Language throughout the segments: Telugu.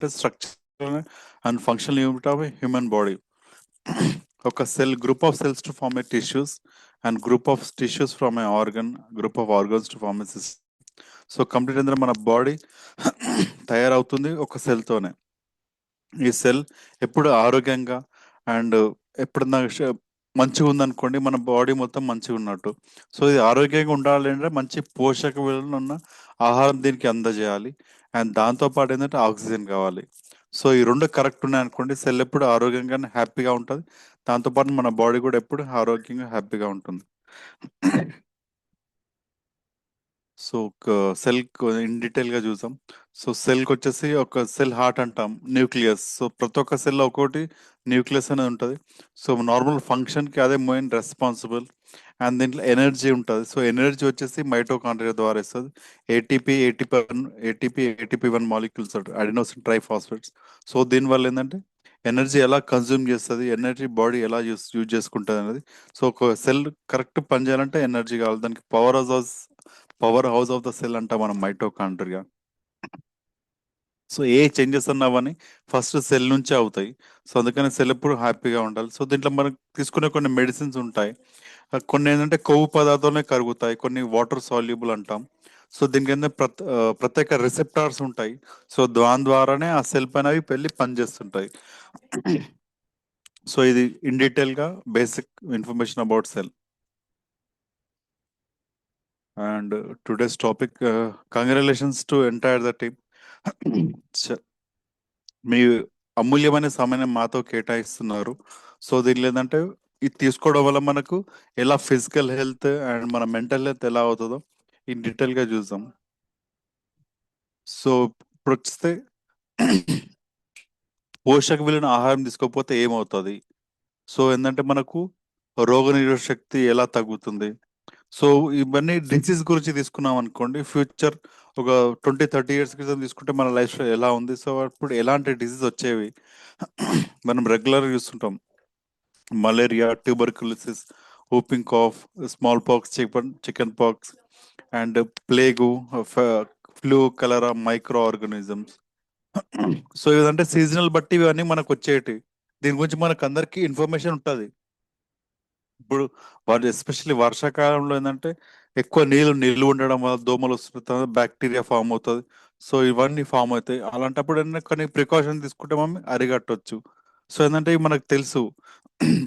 structure and functional unit of a human body. ఒక cell group of cells to form a tissues and group of tissues from a organ group of organs to form a system. So complete ఏంటంటే మన బాడీ తయారవుతుంది ఒక సెల్తోనే. ఈ సెల్ ఎప్పుడు ఆరోగ్యంగా అండ్ ఎప్పుడన్నా మంచిగా ఉందనుకోండి, మన బాడీ మొత్తం మంచిగా ఉన్నట్టు. సో ఇది ఆరోగ్యంగా ఉండాలి అంటే మంచి పోషక విలువలు ఉన్న ఆహారం దీనికి అందజేయాలి. అండ్ దాంతోపాటు ఏంటంటే ఆక్సిజన్ కావాలి. సో ఈ రెండు కరెక్ట్ ఉన్నాయనుకోండి, సెల్ ఎప్పుడు ఆరోగ్యంగానే హ్యాపీగా ఉంటుంది. దాంతోపాటు మన బాడీ కూడా ఎప్పుడు ఆరోగ్యంగా హ్యాపీగా ఉంటుంది. సో ఒక సెల్ ఇన్ డీటెయిల్ గా చూసాం. సో సెల్ కి వచ్చేసి ఒక సెల్ హార్ట్ అంటాం, న్యూక్లియస్. సో ప్రతి ఒక్క సెల్ ఒకటి న్యూక్లియస్ అనేది ఉంటుంది. సో నార్మల్ ఫంక్షన్ కి అదే మెయిన్ రెస్పాన్సిబుల్. అండ్ దీంట్లో ఎనర్జీ ఉంటుంది. సో ఎనర్జీ వచ్చేసి మైటోకాండ్రియా ద్వారా ఇస్తుంది. ATP 1 molecules adenosine triphosphates. So దీనివల్ల ఏంటంటే ఎనర్జీ ఎలా కన్జ్యూమ్ చేస్తుంది, ఎనర్జీ బాడీ ఎలా యూజ్ చేసుకుంటుంది అనేది. సో ఒక సెల్ కరెక్ట్ పని చేయాలంటే ఎనర్జీ కావాలి. దానికి power house of the cell అంటాం మనం మైటోకాండ్రియా. సో ఏ చేంజెస్ అన్నవని ఫస్ట్ సెల్ నుంచే అవుతాయి. సో అందుకని సెల్ ఎప్పుడు హ్యాపీగా ఉండాలి. సో దీంట్లో మనం తీసుకునే కొన్ని మెడిసిన్స్ ఉంటాయి. కొన్ని ఏంటంటే కొవ్వు పదార్థాలనే కరుగుతాయి, కొన్ని వాటర్ సాల్యుబుల్ అంటాం. సో దీనికి ఏంటంటే ప్రత్యేక రిసెప్టార్స్ ఉంటాయి. సో దాని ద్వారానే ఆ సెల్ పైన అవి వెళ్ళి పనిచేస్తుంటాయి. సో ఇది ఇన్ డీటెయిల్ గా basic information about cell. And today's topic, congratulations to entire the team. మీ అమూల్యమైన సమయాన్ని మాతో కేటాయిస్తున్నారు. సో దీనిలో ఏంటంటే ఇది తీసుకోవడం వల్ల మనకు ఎలా ఫిజికల్ హెల్త్ అండ్ మన మెంటల్ హెల్త్ ఎలా అవుతుందో ఇన్ డీటెయిల్ గా చూద్దాం. సో ఇప్పుడు వస్తే పోషక విలువైన ఆహారం తీసుకోకపోతే ఏమవుతుంది? సో ఏంటంటే మనకు రోగనిరోధక శక్తి ఎలా తగ్గుతుంది? సో ఇవన్నీ డిసీజ్ గురించి తీసుకున్నాం అనుకోండి, ఫ్యూచర్ ఒక 20-30 ఇయర్స్ క్రితం తీసుకుంటే మన లైఫ్ స్టైల్ ఎలా ఉంది, సో అప్పుడు ఎలాంటి డిసీజ్ వచ్చేవి మనం రెగ్యులర్గా చూస్తుంటాం. Malaria, tuberculosis, whooping cough, small pox, chicken pox and plague, flu, cholera, micro organisms. So ఇదంటే సీజనల్ బట్టి ఇవన్నీ మనకు వచ్చేటి. దీని గురించి మనకు అందరికీ ఇన్ఫర్మేషన్ ఉంటుంది. ఇప్పుడు ఎస్పెషల్లీ వర్షాకాలంలో ఏంటంటే ఎక్కువ నీళ్ళు నిల్వ ఉండడం వల్ల దోమలు వస్తుంది, బ్యాక్టీరియా ఫామ్ అవుతుంది. సో ఇవన్నీ ఫామ్ అవుతాయి. అలాంటప్పుడు ఏంటంటే కొన్ని ప్రికాషన్ తీసుకుంటే మనం అరిగట్టవచ్చు. సో ఏంటంటే ఇవి మనకు తెలుసు.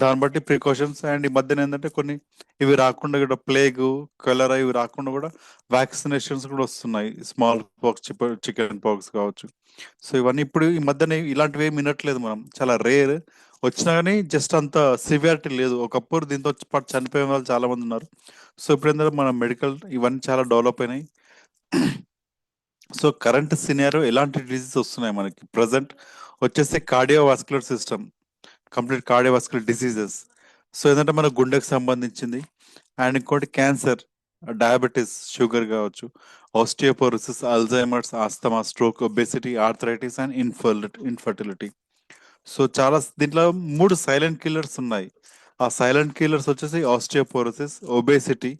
దాన్ని బట్టి ప్రికాషన్స్. అండ్ ఈ మధ్యన ఏంటంటే కొన్ని ఇవి రాకుండా కూడా ప్లేగ్, కలరా ఇవి రాకుండా కూడా వ్యాక్సినేషన్స్ కూడా వస్తున్నాయి. స్మాల్ పాక్స్, చికెన్ పాక్స్ కావచ్చు. సో ఇవన్నీ ఇప్పుడు ఈ మధ్యన ఇలాంటివి ఏమి వినట్లేదు మనం, చాలా రేర్. వచ్చినా కానీ జస్ట్ అంత సివియారిటీ లేదు. ఒకప్పుడు దీంతో పాటు చనిపోయే వాళ్ళు చాలా మంది ఉన్నారు. సో ఇప్పుడు ఏంటంటే మన మెడికల్ ఇవన్నీ చాలా డెవలప్ అయినాయి. సో కరెంట్ సినారియో ఎలాంటి డిసీజ్ వస్తున్నాయి మనకి ప్రజెంట్ వచ్చేసి cardiovascular system, complete cardiovascular diseases. So ఏంటంటే మన గుండెకి సంబంధించింది. అండ్ ఇంకోటి క్యాన్సర్, డయాబెటీస్, షుగర్ కావచ్చు, osteoporosis, Alzheimer's, asthma, stroke, obesity, arthritis and infertility. So చాలా దీంట్లో 3 సైలెంట్ కిల్లర్స్ ఉన్నాయి. ఆ సైలెంట్ కిల్లర్స్ వచ్చేసి ఆస్టియోపోరోసిస్, ఒబేసిటీ,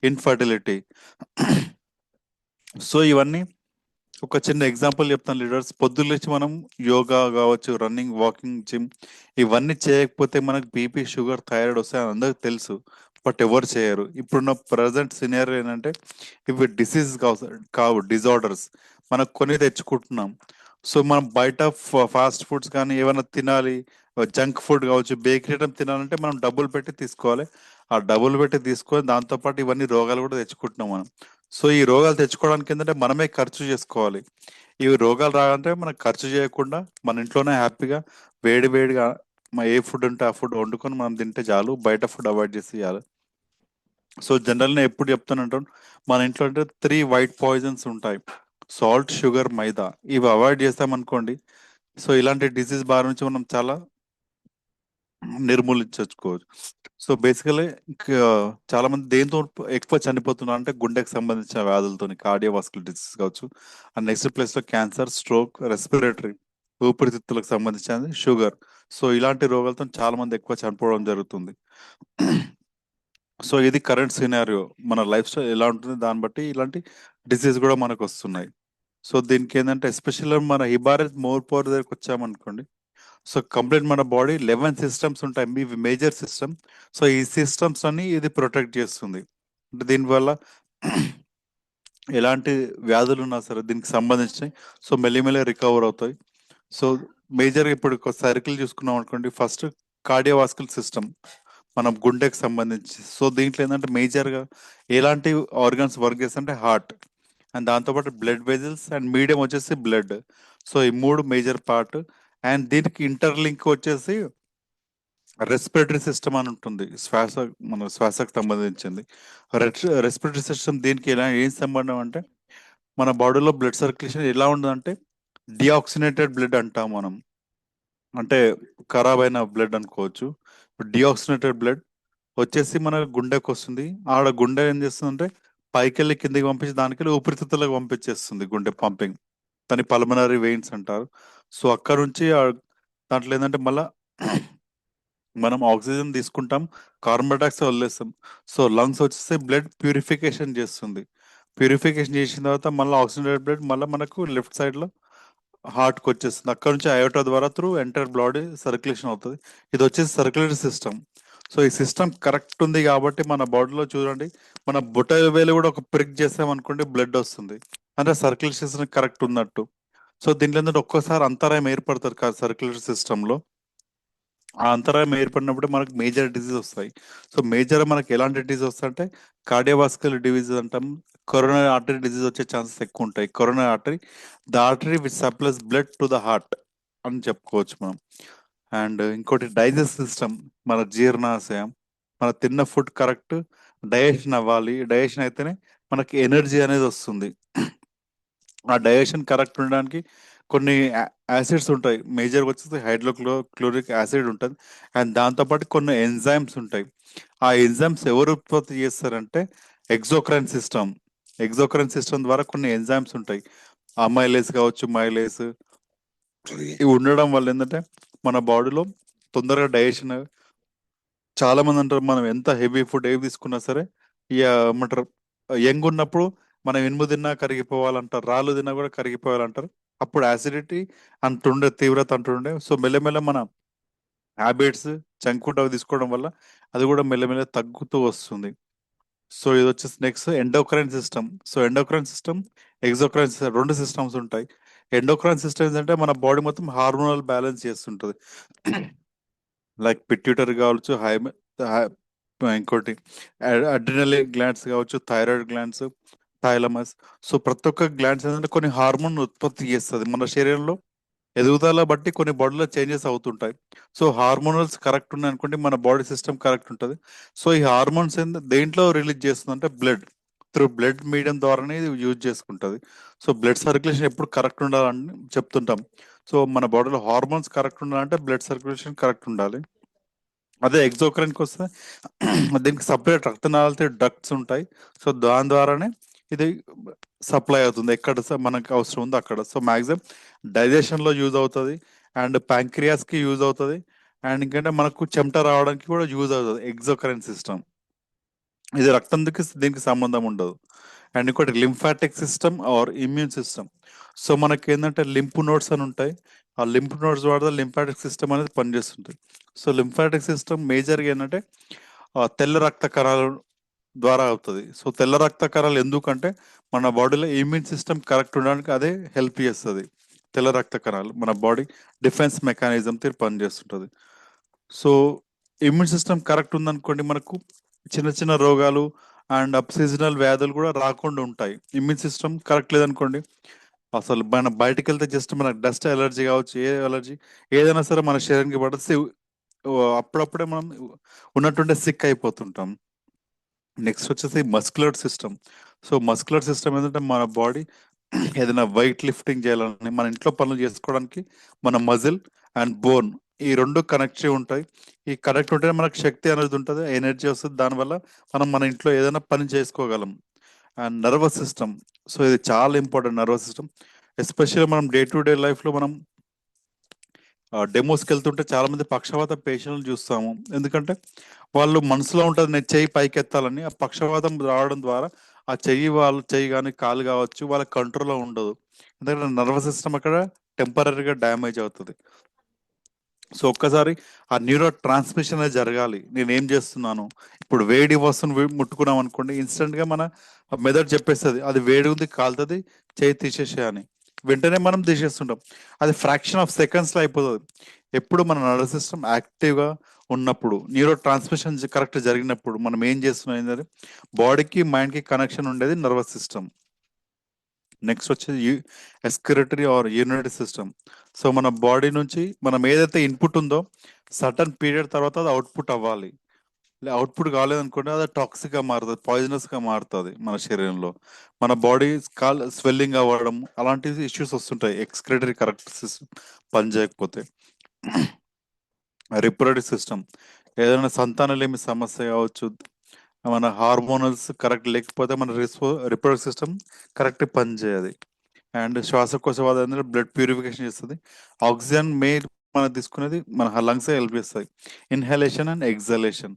ఇన్ఫర్టిలిటీ. సో ఇవన్నీ ఒక చిన్న ఎగ్జాంపుల్ చెప్తాను లీడర్స్. పొద్దున్నేసి మనం యోగా కావచ్చు, రన్నింగ్, వాకింగ్, జిమ్ ఇవన్నీ చేయకపోతే మనకు బీపీ, షుగర్, థైరాయిడ్ వస్తాయని అందరికి తెలుసు. బట్ ఎవరు చేయరు. ఇప్పుడున్న ప్రజెంట్ సినియర్ ఏంటంటే ఇవి డిసీజ్ కావు డిజార్డర్స్. మనకు కొని తెచ్చుకుంటున్నాం. సో మనం బయట ఫాస్ట్ ఫుడ్స్ కానీ ఏమైనా తినాలి, జంక్ ఫుడ్ కావచ్చు, బేకరీ ఐటమ్ తినాలంటే మనం డబ్బులు పెట్టి తీసుకోవాలి. ఆ డబ్బులు పెట్టి తీసుకొని దాంతోపాటు ఇవన్నీ రోగాలు కూడా తెచ్చుకుంటున్నాం మనం. సో ఈ రోగాలు తెచ్చుకోవడానికి ఏంటంటే మనమే ఖర్చు చేసుకోవాలి. ఇవి రోగాలు రావాలంటే మనం ఖర్చు చేయకుండా మన ఇంట్లోనే హ్యాపీగా వేడి వేడిగా ఏ ఫుడ్ ఉంటే ఆ ఫుడ్ వండుకొని మనం తింటే చాలు. బయట ఫుడ్ అవాయిడ్ చేసి చేయాలి. సో జనరల్గా ఎప్పుడు చెప్తానంటాను, మన ఇంట్లో అంటే 3 వైట్ పాయిజన్స్ ఉంటాయి: సాల్ట్, షుగర్, మైదా. ఇవి అవాయిడ్ చేస్తామనుకోండి, సో ఇలాంటి డిసీజ్ బారి నుంచి మనం చాలా నిర్మూలించుకోవచ్చు. సో బేసికలీ చాలా మంది దేంతో ఎక్కువ చనిపోతున్నారు అంటే గుండెకి సంబంధించిన వ్యాధులతో, కార్డియోవాస్కులర్ డిసీజ్ కావచ్చు. అండ్ నెక్స్ట్ ప్లేస్ లో క్యాన్సర్, స్ట్రోక్, రెస్పిరేటరీ, ఊపిరితిత్తులకు సంబంధించిన షుగర్. సో ఇలాంటి రోగాలతో చాలా మంది ఎక్కువ చనిపోవడం జరుగుతుంది. సో ఇది కరెంట్ సినారియో. మన లైఫ్ స్టైల్ ఎలా ఉంటుంది దాన్ని బట్టి ఇలాంటి డిసీజ్ కూడా మనకు వస్తున్నాయి. సో దీనికి ఏంటంటే ఎస్పెషల్లీ మన హిబారెత్ మోర్ పవర్ దగ్గరికి వచ్చామనుకోండి, సో కంప్లీట్ మన బాడీ 11 సిస్టమ్స్ ఉంటాయి, ఇవి మేజర్ సిస్టమ్. సో ఈ సిస్టమ్స్ అన్ని ఇది ప్రొటెక్ట్ చేస్తుంది. అంటే దీనివల్ల ఎలాంటి వ్యాధులు ఉన్నా సరే దీనికి సంబంధించి సో మెల్లిమెల్లి రికవర్ అవుతాయి. సో మేజర్గా ఇప్పుడు ఒక సర్కిల్ చూసుకున్నాం అనుకోండి, ఫస్ట్ కార్డియోవాస్కులర్ సిస్టమ్ మనం గుండెకి సంబంధించి. సో దీంట్లో ఏంటంటే మేజర్గా ఎలాంటి ఆర్గన్స్ వర్క్ చేస్తుంటే హార్ట్, అండ్ దాంతోపాటు బ్లడ్ వెజల్స్ అండ్ మీడియం వచ్చేసి బ్లడ్. సో ఈ మూడు మేజర్ పార్ట్. అండ్ దీనికి ఇంటర్లింక్ వచ్చేసి రెస్పిరేటరీ సిస్టమ్ అని ఉంటుంది, మన శ్వాసకు సంబంధించింది. రెస్పిరేటరీ సిస్టమ్ దీనికి ఏం సంబంధం అంటే మన బాడీలో బ్లడ్ సర్క్యులేషన్ ఎలా ఉండదంటే డిఆక్సినేటెడ్ బ్లడ్ అంటాం మనం, అంటే ఖరాబ్ అయిన బ్లడ్ అనుకోవచ్చు. డిఆక్సినేటెడ్ బ్లడ్ వచ్చేసి మన గుండెకి వస్తుంది. ఆడ గుండె ఏం చేస్తుందంటే పైకి వెళ్ళి కిందికి పంపించి దానికి ఊపిరితిత్తులకు పంపించేస్తుంది గుండె పంపింగ్. దాన్ని పల్మనరీ వెయిన్స్ అంటారు. సో అక్కడ నుంచి దాంట్లో ఏంటంటే మళ్ళా మనం ఆక్సిజన్ తీసుకుంటాం, కార్బన్ డైఆక్సైడ్ వదిలేస్తాం. సో లంగ్స్ వచ్చేసి బ్లడ్ ప్యూరిఫికేషన్ చేస్తుంది. ప్యూరిఫికేషన్ చేసిన తర్వాత మళ్ళీ ఆక్సిజనేటెడ్ బ్లడ్ మళ్ళీ మనకు లెఫ్ట్ సైడ్ లో హార్ట్కి వచ్చేస్తుంది. అక్కడ నుంచి అయోటా ద్వారా త్రూ ఎంటర్ బాడీ సర్క్యులేషన్ అవుతుంది. ఇది వచ్చేసి సర్క్యులేటరీ సిస్టమ్. సో ఈ సిస్టమ్ కరెక్ట్ ఉంది కాబట్టి మన బాడీలో చూడండి, మన బుట్ట వేలు కూడా ఒక ప్రిక్ చేసామనుకోండి బ్లడ్ వస్తుంది, అంటే సర్క్యులేషన్ కరెక్ట్ ఉన్నట్టు. సో దీంట్లో ఏంటంటే ఒక్కోసారి అంతరాయం ఏర్పడతారు కదా సర్క్యులేటరీ సిస్టంలో. ఆ అంతరాయం ఏర్పడినప్పుడు మనకు మేజర్ డిసీజ్ వస్తాయి. సో మేజర్ మనకి ఎలాంటి డిసీజ్ వస్తాయంటే కార్డియోవాస్కులర్ డిసీజ్ అంటాం, కరోనరీ ఆర్టరీ డిసీజ్ వచ్చే ఛాన్సెస్ ఎక్కువ ఉంటాయి. Coronary artery, the artery which supplies blood to the heart అని చెప్పుకోవచ్చు మనం. అండ్ ఇంకోటి డైజెస్ట్ సిస్టమ్, మన జీర్ణాశయం. మన తిన్న ఫుడ్ కరెక్ట్ డైజెషన్ అవ్వాలి, డైజెషన్ అయితేనే మనకి ఎనర్జీ అనేది వస్తుంది. ఆ డైజెషన్ కరెక్ట్ ఉండడానికి కొన్ని యాసిడ్స్ ఉంటాయి, మేజర్గా వచ్చేసి క్లోరిక్ యాసిడ్ ఉంటుంది. అండ్ దాంతోపాటు కొన్ని ఎంజైమ్స్ ఉంటాయి. ఆ ఎంజైమ్స్ ఎవరు ఉత్పత్తి చేస్తారంటే ఎగ్జోక్రైన్ సిస్టమ్. ఎగ్జోక్రైన్ సిస్టమ్ ద్వారా కొన్ని ఎంజైమ్స్ ఉంటాయి, అమైలేస్ కావచ్చు, మైలేస్. ఇవి ఉండడం వల్ల ఏంటంటే మన బాడీలో తొందరగా డైజెషన్. చాలా మంది అంటారు మనం ఎంత హెవీ ఫుడ్ ఏవి తీసుకున్నా సరే ఇక ఏమంటారు యంగ్ ఉన్నప్పుడు మనం ఇనుము తిన్నా కరిగిపోవాలంటారు, రాళ్ళు తిన్నా కూడా కరిగిపోవాలంటారు. అప్పుడు యాసిడిటీ అంటుండే, తీవ్రత అంటుండే. సో మెల్లమెల్ల మన హ్యాబిట్స్, జంక్ ఫుడ్ అవి తీసుకోవడం వల్ల అది కూడా మెల్లమెల్ల తగ్గుతూ వస్తుంది. సో ఇది వచ్చేసి next endocrine system. So endocrine system, exocrine system, రెండు సిస్టమ్స్ ఉంటాయి. ఎండోక్రైన్ సిస్టమ్స్ అంటే మన బాడీ మొత్తం హార్మోనల్ బ్యాలెన్స్ చేస్తుంటుంది. లైక్ పిట్యూటరీ కావచ్చు, ఇంకోటి అడ్రినలిన్ గ్లాండ్స్ కావచ్చు, థైరాయిడ్ గ్లాండ్స్, థైలమస్. సో ప్రతి ఒక్క గ్లాండ్స్ ఏంటంటే కొన్ని హార్మోన్ ఉత్పత్తి చేస్తుంది మన శరీరంలో. ఎదుగుదల బట్టి కొన్ని బాడీలో చేంజెస్ అవుతుంటాయి. సో హార్మోనల్స్ కరెక్ట్ ఉన్నాయి అనుకోండి మన బాడీ సిస్టమ్ కరెక్ట్ ఉంటుంది. సో ఈ హార్మోన్స్ దేంట్లో రిలీజ్ చేస్తుంది అంటే బ్లడ్, త్రూ బ్లడ్ మీడియం ద్వారానే ఇది యూజ్ చేసుకుంటుంది. సో బ్లడ్ సర్క్యులేషన్ ఎప్పుడు కరెక్ట్ ఉండాలని చెప్తుంటాం. సో మన బాడీలో హార్మోన్స్ కరెక్ట్ ఉండాలంటే బ్లడ్ సర్క్యులేషన్ కరెక్ట్ ఉండాలి. అదే ఎగ్జోక్రైన్కి వస్తే దీనికి సపరేట్ రక్తనాళాలతో డక్ట్స్ ఉంటాయి. సో దాని ద్వారానే ఇది సప్లై అవుతుంది ఎక్కడ మనకి అవసరం ఉందో అక్కడ. సో మ్యాక్సిమం డైజెషన్లో యూజ్ అవుతుంది, అండ్ ప్యాంక్రియాస్కి యూజ్ అవుతుంది, అండ్ ఇంకంటే మనకు చెమట రావడానికి కూడా యూజ్ అవుతుంది ఎగ్జోక్రైన్ సిస్టమ్. ఇది రక్తంకి దీనికి సంబంధం ఉండదు. అండ్ ఇంకోటి lymphatic system or immune system. So మనకి ఏంటంటే లింప్ నోడ్స్ అని ఉంటాయి. ఆ లింప్ నోడ్స్ ద్వారా లింఫాటిక్ సిస్టమ్ అనేది పనిచేస్తుంటుంది. సో లింఫాటిక్ సిస్టమ్ మేజర్గా ఏంటంటే తెల్ల రక్త కణాల ద్వారా అవుతుంది. సో తెల్ల రక్త కణాలు ఎందుకంటే మన బాడీలో ఇమ్యూన్ సిస్టమ్ కరెక్ట్ ఉండడానికి అదే హెల్ప్ చేస్తుంది. తెల్ల రక్త కణాలు మన బాడీ డిఫెన్స్ మెకానిజం తీరు పనిచేస్తుంటుంది. సో ఇమ్యూన్ సిస్టమ్ కరెక్ట్ ఉందనుకోండి మనకు చిన్న చిన్న రోగాలు అండ్ సీజనల్ వ్యాధులు కూడా రాకుండా ఉంటాయి. ఇమ్యూన్ సిస్టమ్ కరెక్ట్ లేదనుకోండి అసలు మన బయటకు వెళ్తే జస్ట్ మనకు డస్ట్ ఎలర్జీ కావచ్చు, ఏ ఎలర్జీ ఏదైనా సరే మన శరీరానికి పడితే అప్పుడప్పుడే మనం ఉన్నట్టుండే సిక్ అయిపోతుంటాం. నెక్స్ట్ వచ్చేసి muscular system. So muscular system ఏంటంటే మన బాడీ ఏదైనా వెయిట్ లిఫ్టింగ్ చేయాలని, మన ఇంట్లో పనులు చేసుకోవడానికి మన మజిల్ అండ్ బోన్ ఈ రెండు కనెక్ట్ ఉంటాయి. ఈ కనెక్ట్ ఉంటేనే మనకు శక్తి అనేది ఉంటుంది, ఎనర్జీ వస్తుంది. దానివల్ల మనం మన ఇంట్లో ఏదైనా పని చేసుకోగలం. And nervous system. సో ఇది చాలా ఇంపార్టెంట్ నర్వస్ సిస్టమ్. ఎస్పెషల్లీ మనం డే టు డే లైఫ్లో మనం డెమోస్కి వెళ్తుంటే చాలా మంది పక్షవాత పేషెంట్లు చూస్తాము. ఎందుకంటే వాళ్ళు మనసులో ఉంటుంది నేను చెయ్యి పైకి ఎత్తాలని, ఆ పక్షవాతం రావడం ద్వారా ఆ చెయ్యి, వాళ్ళ చెయ్యి కానీ కాలు కావచ్చు వాళ్ళ కంట్రోల్లో ఉండదు. ఎందుకంటే నర్వస్ సిస్టమ్ అక్కడ టెంపరీగా డ్యామేజ్ అవుతుంది. సో ఒక్కసారి ఆ న్యూరో ట్రాన్స్మిషన్ అనేది జరగాలి. నేను ఏం చేస్తున్నాను, ఇప్పుడు వేడి వస్తువుని ముట్టుకున్నాం అనుకోండి, ఇన్స్టెంట్ గా మన మెదడు చెప్పేస్తుంది అది వేడి ఉంది, కాలుతుంది, చేయి తీసేసే అని. వెంటనే మనం తీసేస్తుంటాం. అది ఫ్రాక్షన్ ఆఫ్ సెకండ్స్ లో అయిపోతుంది. ఎప్పుడు మన నర్వస్ సిస్టమ్ యాక్టివ్ గా ఉన్నప్పుడు, న్యూరో ట్రాన్స్మిషన్ కరెక్ట్ జరిగినప్పుడు మనం ఏం చేస్తున్నాం ఏంటంటే, బాడీకి మైండ్ కి కనెక్షన్ ఉండేది నర్వస్ సిస్టమ్. నెక్స్ట్ వచ్చేది ఎస్కిరేటరీ ఆర్ యూనిటరీ సిస్టమ్. సో మన బాడీ నుంచి మనం ఏదైతే ఇన్పుట్ ఉందో సర్టన్ పీరియడ్ తర్వాత అది అవుట్పుట్ అవ్వాలి. అవుట్పుట్ కాలేదనుకోండి అది టాక్సిక్ గా మారుతుంది, పాయిజనస్ గా మారుతుంది మన శరీరంలో. మన బాడీ స్వెల్లింగ్ అవ్వడం అలాంటి ఇష్యూస్ వస్తుంటాయి ఎక్స్క్రిటరీ కరెక్ట్ సిస్టమ్ పని చేయకపోతే. రిప్రొడక్టివ్ సిస్టమ్, ఏదైనా సంతానలేమి సమస్య కావచ్చు, మన హార్మోనల్స్ కరెక్ట్ లేకపోతే మన రిప్రొడక్టివ్ సిస్టమ్ కరెక్ట్ పని చేయదు. అండ్ శ్వాసకోశ అనేది బ్లడ్ ప్యూరిఫికేషన్ చేస్తుంది. ఆక్సిజన్ మనం తీసుకునేది మన లంగ్స్ హెల్ప్ చేస్తాయి, ఇన్హలేషన్ అండ్ ఎగ్జలేషన్.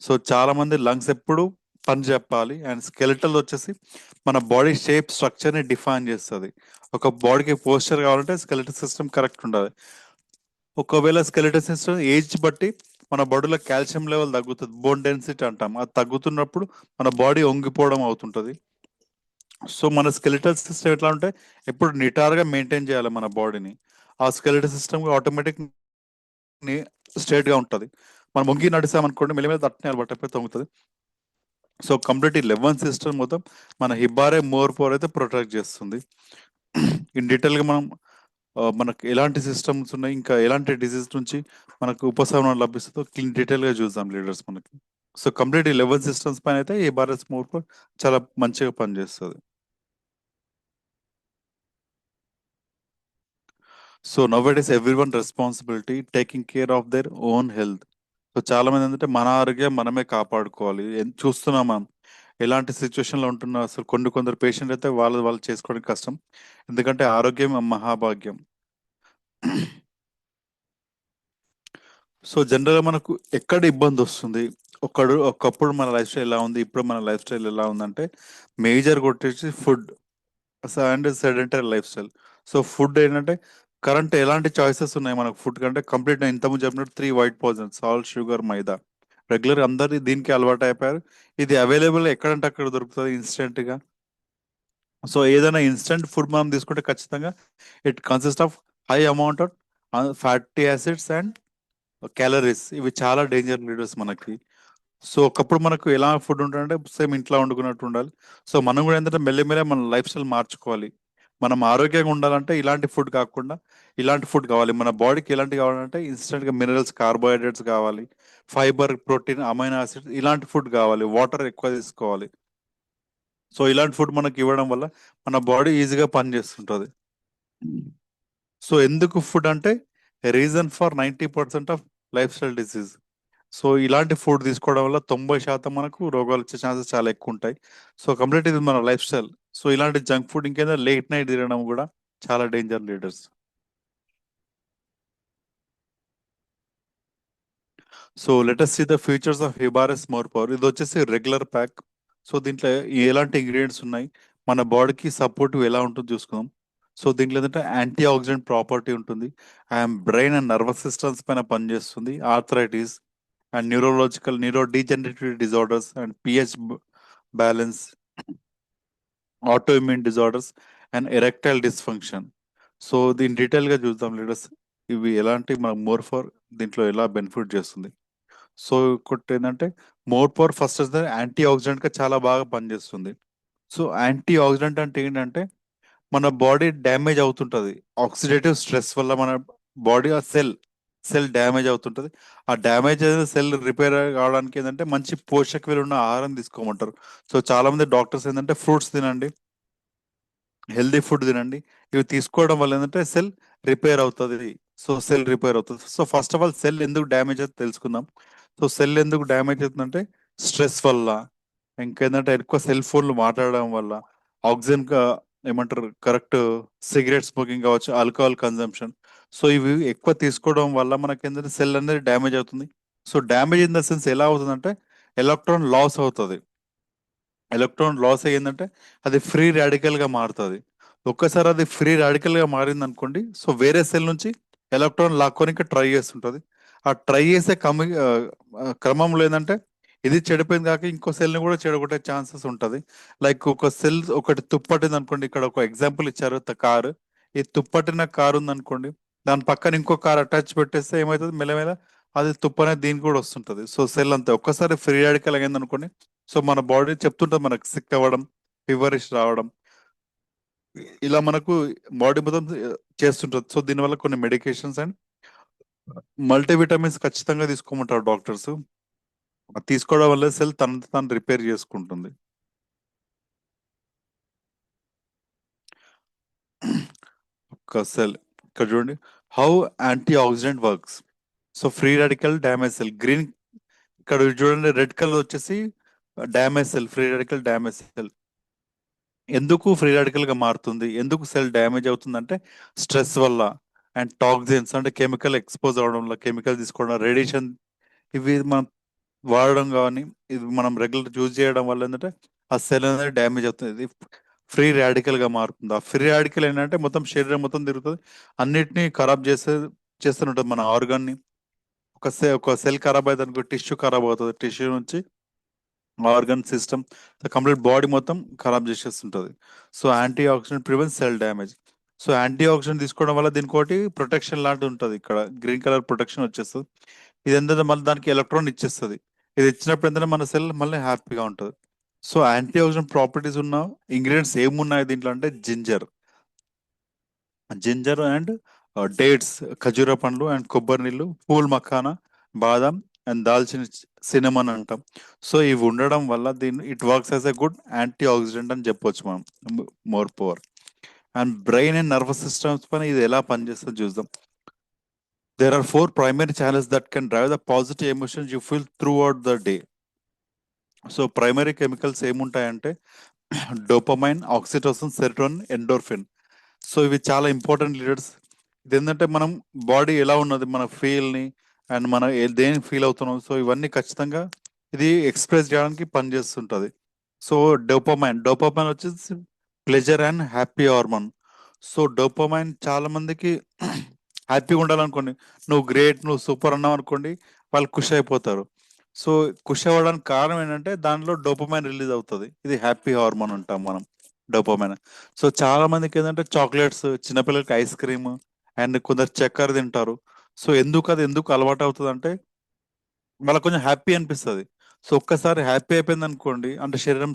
సో చాలా మంది లంగ్స్ ఎప్పుడు పని చెప్పాలి. అండ్ స్కెలిటల్ వచ్చేసి మన బాడీ షేప్ స్ట్రక్చర్ ని డిఫైన్ చేస్తుంది. ఒక బాడీకి పోస్చర్ కావాలంటే స్కెలిటల్ సిస్టమ్ కరెక్ట్ ఉండాలి. ఒకవేళ స్కెలిటల్ సిస్టమ్ ఏజ్ బట్టి మన బాడీలో కాల్షియం లెవెల్ తగ్గుతుంది, బోన్ డెన్సిటీ అంటాం, అది తగ్గుతున్నప్పుడు మన బాడీ వంగిపోవడం అవుతుంటది. సో మన స్కెలిటల్ సిస్టమ్ ఎట్లా ఉంటే ఎప్పుడు నిటారుగా మెయింటైన్ చేయాలి మన బాడీని. ఆ స్కెలిటల్ సిస్టమ్ ఆటోమేటిక్ స్ట్రేట్ గా ఉంటుంది. మనం వంగి నడిసామనుకోండి మెల్లిమెల్లి తట్టనే అలవాటు తొంగుతుంది. సో కంప్లీట్ 11 సిస్టమ్ మొత్తం మన హిబారే మోర్ పోర్ అయితే ప్రొటెక్ట్ చేస్తుంది. ఇన్ డీటెయిల్ గా మనం మనకు ఎలాంటి సిస్టమ్స్ ఉన్నాయి, ఇంకా ఎలాంటి డిసీజ్ నుంచి మనకు ఉపశమనం లభిస్తుందో డీటెయిల్ గా చూద్దాం లీడర్స్ మనకి. సో కంప్లీట్ 11 సిస్టమ్స్ పైన అయితే ఈ భారత్ మోర్ పోర్ చాలా మంచిగా పనిచేస్తుంది. So now it is every one responsibility taking care of their own health. So చాలా మంది ఏంటంటే మన ఆరోగ్యం మనమే కాపాడుకోవాలి. చూస్తున్నాం మనం ఎలాంటి సిచ్యువేషన్ లో ఉంటున్నా, అసలు కొందరు పేషెంట్ అయితే వాళ్ళు చేసుకోవడం కష్టం. ఎందుకంటే ఆరోగ్యం మహాభాగ్యం. సో జనరల్గా మనకు ఎక్కడ ఇబ్బంది వస్తుంది, ఒకప్పుడు మన లైఫ్ స్టైల్ ఎలా ఉంది, ఇప్పుడు మన లైఫ్ స్టైల్ ఎలా ఉందంటే మేజర్ కొట్టేసి food and sedentary life style. So food ఏంటంటే కరెంట్ ఎలాంటి చాయిసెస్ ఉన్నాయి మనకు ఫుడ్ కంటే, కంప్లీట్ ఇంతకుముందు చెప్పినట్టు 3 వైట్ పాయిజన్, సాల్ట్, షుగర్, మైదా. రెగ్యులర్ అందరు దీనికి అలవాటు అయిపోయారు. ఇది అవైలబుల్ ఎక్కడంటే అక్కడ దొరుకుతుంది ఇన్స్టెంట్ గా. సో ఏదైనా ఇన్స్టెంట్ ఫుడ్ మనం తీసుకుంటే ఖచ్చితంగా it consist of high amount of fatty acids and calories. ఇవి చాలా డేంజర్ లీడర్స్ మనకి. సో ఒకప్పుడు మనకు ఎలా ఫుడ్ ఉంటుందంటే సేమ్ ఇంట్లో వండుకున్నట్టు ఉండాలి. సో మనం కూడా ఏంటంటే మెల్లమెల్ల మన లైఫ్ స్టైల్ మార్చుకోవాలి. మనం ఆరోగ్యంగా ఉండాలంటే ఇలాంటి ఫుడ్ కాకుండా ఇలాంటి ఫుడ్ కావాలి. మన బాడీకి ఎలాంటి కావాలంటే ఇన్స్టెంట్ గా మినరల్స్, కార్బోహైడ్రేట్స్ కావాలి, ఫైబర్, ప్రోటీన్, అమైనో యాసిడ్స్ ఇలాంటి ఫుడ్ కావాలి, వాటర్ ఎక్కువ తీసుకోవాలి. సో ఇలాంటి ఫుడ్ మనకి ఇవ్వడం వల్ల మన బాడీ ఈజీగా పనిచేస్తుంటుంది. సో ఎందుకు ఫుడ్ అంటే reason for 90% of life style disease. So ఇలాంటి ఫుడ్ తీసుకోవడం వల్ల 90% మనకు రోగాలు వచ్చే ఛాన్సెస్ చాలా ఎక్కువ ఉంటాయి. సో కంప్లీట్ ఇది మన లైఫ్ స్టైల్. సో ఇలాంటి జంక్ ఫుడ్ ఇంకేదో లేట్ నైట్ తినడం కూడా చాలా danger leaders. So let us see the features of Hibares more power. ఇది వచ్చేసి రెగ్యులర్ ప్యాక్. సో దీంట్లో ఎలాంటి ఇంగ్రీడియంట్స్ ఉన్నాయి, మన బాడీకి సపోర్టివ్ ఎలా ఉంటుందో చూసుకుందాం. సో దీంట్లో ఏంటంటే యాంటీ ఆక్సిడెంట్ ప్రాపర్టీ ఉంటుంది, and brain and nervous systems పైన పనిచేస్తుంది, arthritis and neurological neuro degenerative disorders and pH balance, auto immune disorders and erectile dysfunction. So దీని డీటెయిల్ గా చూద్దాం లీడర్స్. ఇవి ఎలాంటి మనకు మోర్ ఫర్ దీంట్లో ఎలా బెనిఫిట్ చేస్తుంది. సో ఇంకోటి ఏంటంటే మోర్ పవర్ ఫస్ట్ వస్తే యాంటీ ఆక్సిడెంట్ గా చాలా బాగా పనిచేస్తుంది. సో యాంటీ ఆక్సిడెంట్ అంటే ఏంటంటే మన బాడీ డ్యామేజ్ అవుతుంటది ఆక్సిడేటివ్ స్ట్రెస్ వల్ల. మన బాడీ ఆ సెల్ డ్యామేజ్ అవుతుంటది. ఆ డ్యామేజ్ అయిన సెల్ రిపేర్ కావడానికి ఏంటంటే మంచి పోషక విలువ ఉన్న ఆహారం తీసుకోమంటారు. సో చాలా మంది డాక్టర్స్ ఏంటంటే ఫ్రూట్స్ తినండి, హెల్దీ ఫుడ్ తినండి, ఇవి తీసుకోవడం వల్ల ఏంటంటే సెల్ రిపేర్ అవుతుంది. సో సెల్ రిపేర్ అవుతుంది. So first of all cell ఎందుకు డ్యామేజ్ అవుతుంది తెలుసుకుందాం. సో సెల్ ఎందుకు డ్యామేజ్ అవుతుందంటే స్ట్రెస్ వల్ల, ఇంకేంటంటే ఎక్కువ సెల్ ఫోన్లు మాట్లాడడం వల్ల, ఆక్సిజన్ ఏమంటారు కరెక్ట్, సిగరెట్ స్మోకింగ్ కావచ్చు, ఆల్కహాల్ కన్జంప్షన్. సో ఇవి ఎక్కువ తీసుకోవడం వల్ల మనకి ఏంటంటే సెల్ అనేది డ్యామేజ్ అవుతుంది. So damage in the sense ఎలా అవుతుందంటే ఎలక్ట్రాన్ లాస్ అవుతుంది. ఎలక్ట్రాన్ లాస్ అయ్యిందంటే అది ఫ్రీ రాడికల్ గా మారుతుంది. ఒక్కసారి అది ఫ్రీ రాడికల్ గా మారింది అనుకోండి, సో వేరే సెల్ నుంచి ఎలక్ట్రాన్ లాక్కోనికి ట్రై చేస్తుంటది. ఆ ట్రై చేసే క్రమంలో ఏంటంటే ఇది చెడిపోయింది కాక ఇంకో సెల్ ని కూడా చెడగొట్టే ఛాన్సెస్ ఉంటది. లైక్ ఒక సెల్ ఒకటి తుప్పట్టింది అనుకోండి, ఇక్కడ ఒక ఎగ్జాంపుల్ ఇచ్చారు కారు. ఈ తుప్పట్టిన కారు ఉంది అనుకోండి, దాని పక్కన ఇంకో కార్ అటాచ్ పెట్టేస్తే ఏమవుతుంది, మెల్లమెల్ల అది తుప్పనే దీనికి కూడా వస్తుంటది. సో సెల్ అంతే ఒక్కసారి ఫ్రీ రాడికల్ అయింది అనుకోండి, సో మన బాడీ చెప్తుంటుంది మనకు సిక్ అవ్వడం, ఫీవరిష్ రావడం, ఇలా మనకు బాడీ మొత్తం చేస్తుంటది. సో దీనివల్ల కొన్ని మెడికేషన్స్ అండ్ మల్టీవిటమిన్స్ ఖచ్చితంగా తీసుకోమంటారు డాక్టర్స్. అది తీసుకోవడం వల్ల సెల్ తనని తాను రిపేర్ చేసుకుంటుంది. ఒక సెల్ ఇక్కడ చూడండి, how anti oxidant works. So free radical damage cell green, ఇక్కడ చూడండి రెడ్ కలర్ వచ్చేసి damage cell, free radical damage cell. ఎందుకు ఫ్రీ రాడికల్ గా మారుతుంది, ఎందుకు సెల్ డ్యామేజ్ అవుతుంది అంటే స్ట్రెస్ వల్ల అండ్ టాక్సిన్స్ అంటే కెమికల్ ఎక్స్పోజ్ అవడం వల్ల, కెమికల్ తీసుకోవడం, రేడియేషన్, ఇవి మనం వాడడం కానీ, ఇది మనం రెగ్యులర్ యూజ్ చేయడం వల్ల ఏంటంటే ఆ సెల్ అనేది డ్యామేజ్ అవుతుంది. ఇది ఫ్రీ రాడికల్ గా మారుతుంది. ఆ ఫ్రీ రాడికల్ ఏంటంటే మొత్తం శరీరం మొత్తం తిరుగుతుంది, అన్నిటినీ ఖరాబ్ చేస్తుంటుంది మన ఆర్గాన్ ని. ఒక సెల్ ఖరాబ్ అయితే అనుకో టిష్యూ ఖరాబ్ అవుతుంది, టిష్యూ నుంచి ఆర్గన్ సిస్టమ్, కంప్లీట్ బాడీ మొత్తం ఖరాబ్ చేసేస్తుంటది. So anti oxidant prevent cell damage. So anti oxidant తీసుకోవడం వల్ల దీనికి ఒకటి ప్రొటెక్షన్ లాంటిది ఉంటుంది, ఇక్కడ గ్రీన్ కలర్ ప్రొటెక్షన్ వచ్చేస్తుంది. ఇది ఏంటంటే మళ్ళీ దానికి ఎలక్ట్రాన్ ఇచ్చేస్తుంది. ఇది ఇచ్చినప్పుడు ఏంటంటే మన సెల్ మళ్ళీ హ్యాపీగా ఉంటుంది. సో యాంటీ ఆక్సిడెంట్ ప్రాపర్టీస్ ఉన్న ఇంగ్రీడియంట్స్ ఏమున్నాయి దీంట్లో అంటే జింజర్ అండ్ డేట్స్, ఖజూర పండ్లు అండ్ కొబ్బరి నీళ్ళు, పూల్ మఖానా, బాదం అండ్ దాల్చిన సినమన్ అంటాం. సో ఇవి ఉండడం వల్ల దీన్ని it works as a good anti oxidant అని చెప్పొచ్చు మనం. More power and brain and nervous systems పైన ఇది ఎలా పనిచేస్తుందో చూద్దాం. There are 4 primary channels that can drive the positive emotions you feel throughout the day. So primary chemicals ఏముంటాయంటే dopamine, oxytocin, serotonin, endorphin. So ఇవి చాలా ఇంపార్టెంట్ లీడర్స్. ఇది ఏంటంటే మనం బాడీ ఎలా ఉన్నది, మన ఫీల్ ని అండ్ మనం దేని ఫీల్ అవుతున్నాం, సో ఇవన్నీ ఖచ్చితంగా ఇది ఎక్స్ప్రెస్ చేయడానికి పనిచేస్తుంటది. సో డోపమైన్ వచ్చేసి pleasure and happy hormone. So dopamine చాలా మందికి హ్యాపీగా ఉండాలనుకోండి, నువ్వు గ్రేట్, నువ్వు సూపర్ అన్నావు అనుకోండి, వాళ్ళు ఖుషి అయిపోతారు. సో ఖుషి అవ్వడానికి కారణం ఏంటంటే దానిలో డోపమైన్ రిలీజ్ అవుతుంది, ఇది హ్యాపీ హార్మోన్ అంటాం మనం, డోపమైన్. సో చాలా మందికి ఏంటంటే చాక్లెట్స్, చిన్నపిల్లలకి ఐస్ క్రీమ్ అండ్ కొందరు చక్కెర తింటారు. సో ఎందుకు అలవాటు అవుతుంది అంటే వాళ్ళకి కొంచెం హ్యాపీ అనిపిస్తుంది. సో ఒక్కసారి హ్యాపీ అయిపోయింది అనుకోండి అంటే శరీరం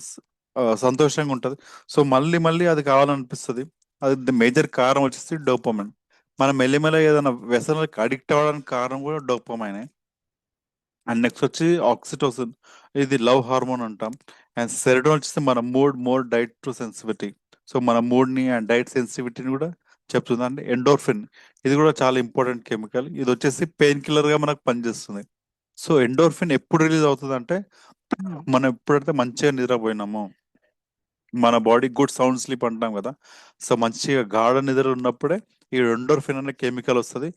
సంతోషంగా ఉంటుంది. సో మళ్ళీ మళ్ళీ అది కావాలనిపిస్తుంది. అది మేజర్ కారణం వచ్చేసి డోపమైన్. మనం మెల్లిమెల్ల ఏదైనా వ్యసనాలకు అడిక్ట్ అవ్వడానికి కారణం కూడా డోపమైనే. అండ్ నెక్స్ట్ వచ్చి ఆక్సిటోసిన్, ఇది లవ్ హార్మోన్ అంటాం. అండ్ సెరటోన్ వచ్చేసి మన mode diet to sensitivity. So మన మూడ్ ని అండ్ డైట్ సెన్సిటివిటీని కూడా చెప్తుంది. అంటే ఎండోర్ఫిన్, ఇది కూడా చాలా ఇంపార్టెంట్ కెమికల్. ఇది వచ్చేసి పెయిన్ కిల్లర్ గా మనకు పనిచేస్తుంది. సో ఎండోర్ఫిన్ ఎప్పుడు రిలీజ్ అవుతుంది అంటే మనం ఎప్పుడైతే మంచిగా నిద్రపోయినామో, మన బాడీ గుడ్ సౌండ్ స్లీప్ అంటాం కదా, సో మంచిగా గాఢ నిద్ర ఉన్నప్పుడే ఈ ఎండోర్ఫిన్ అనే కెమికల్ వస్తుంది.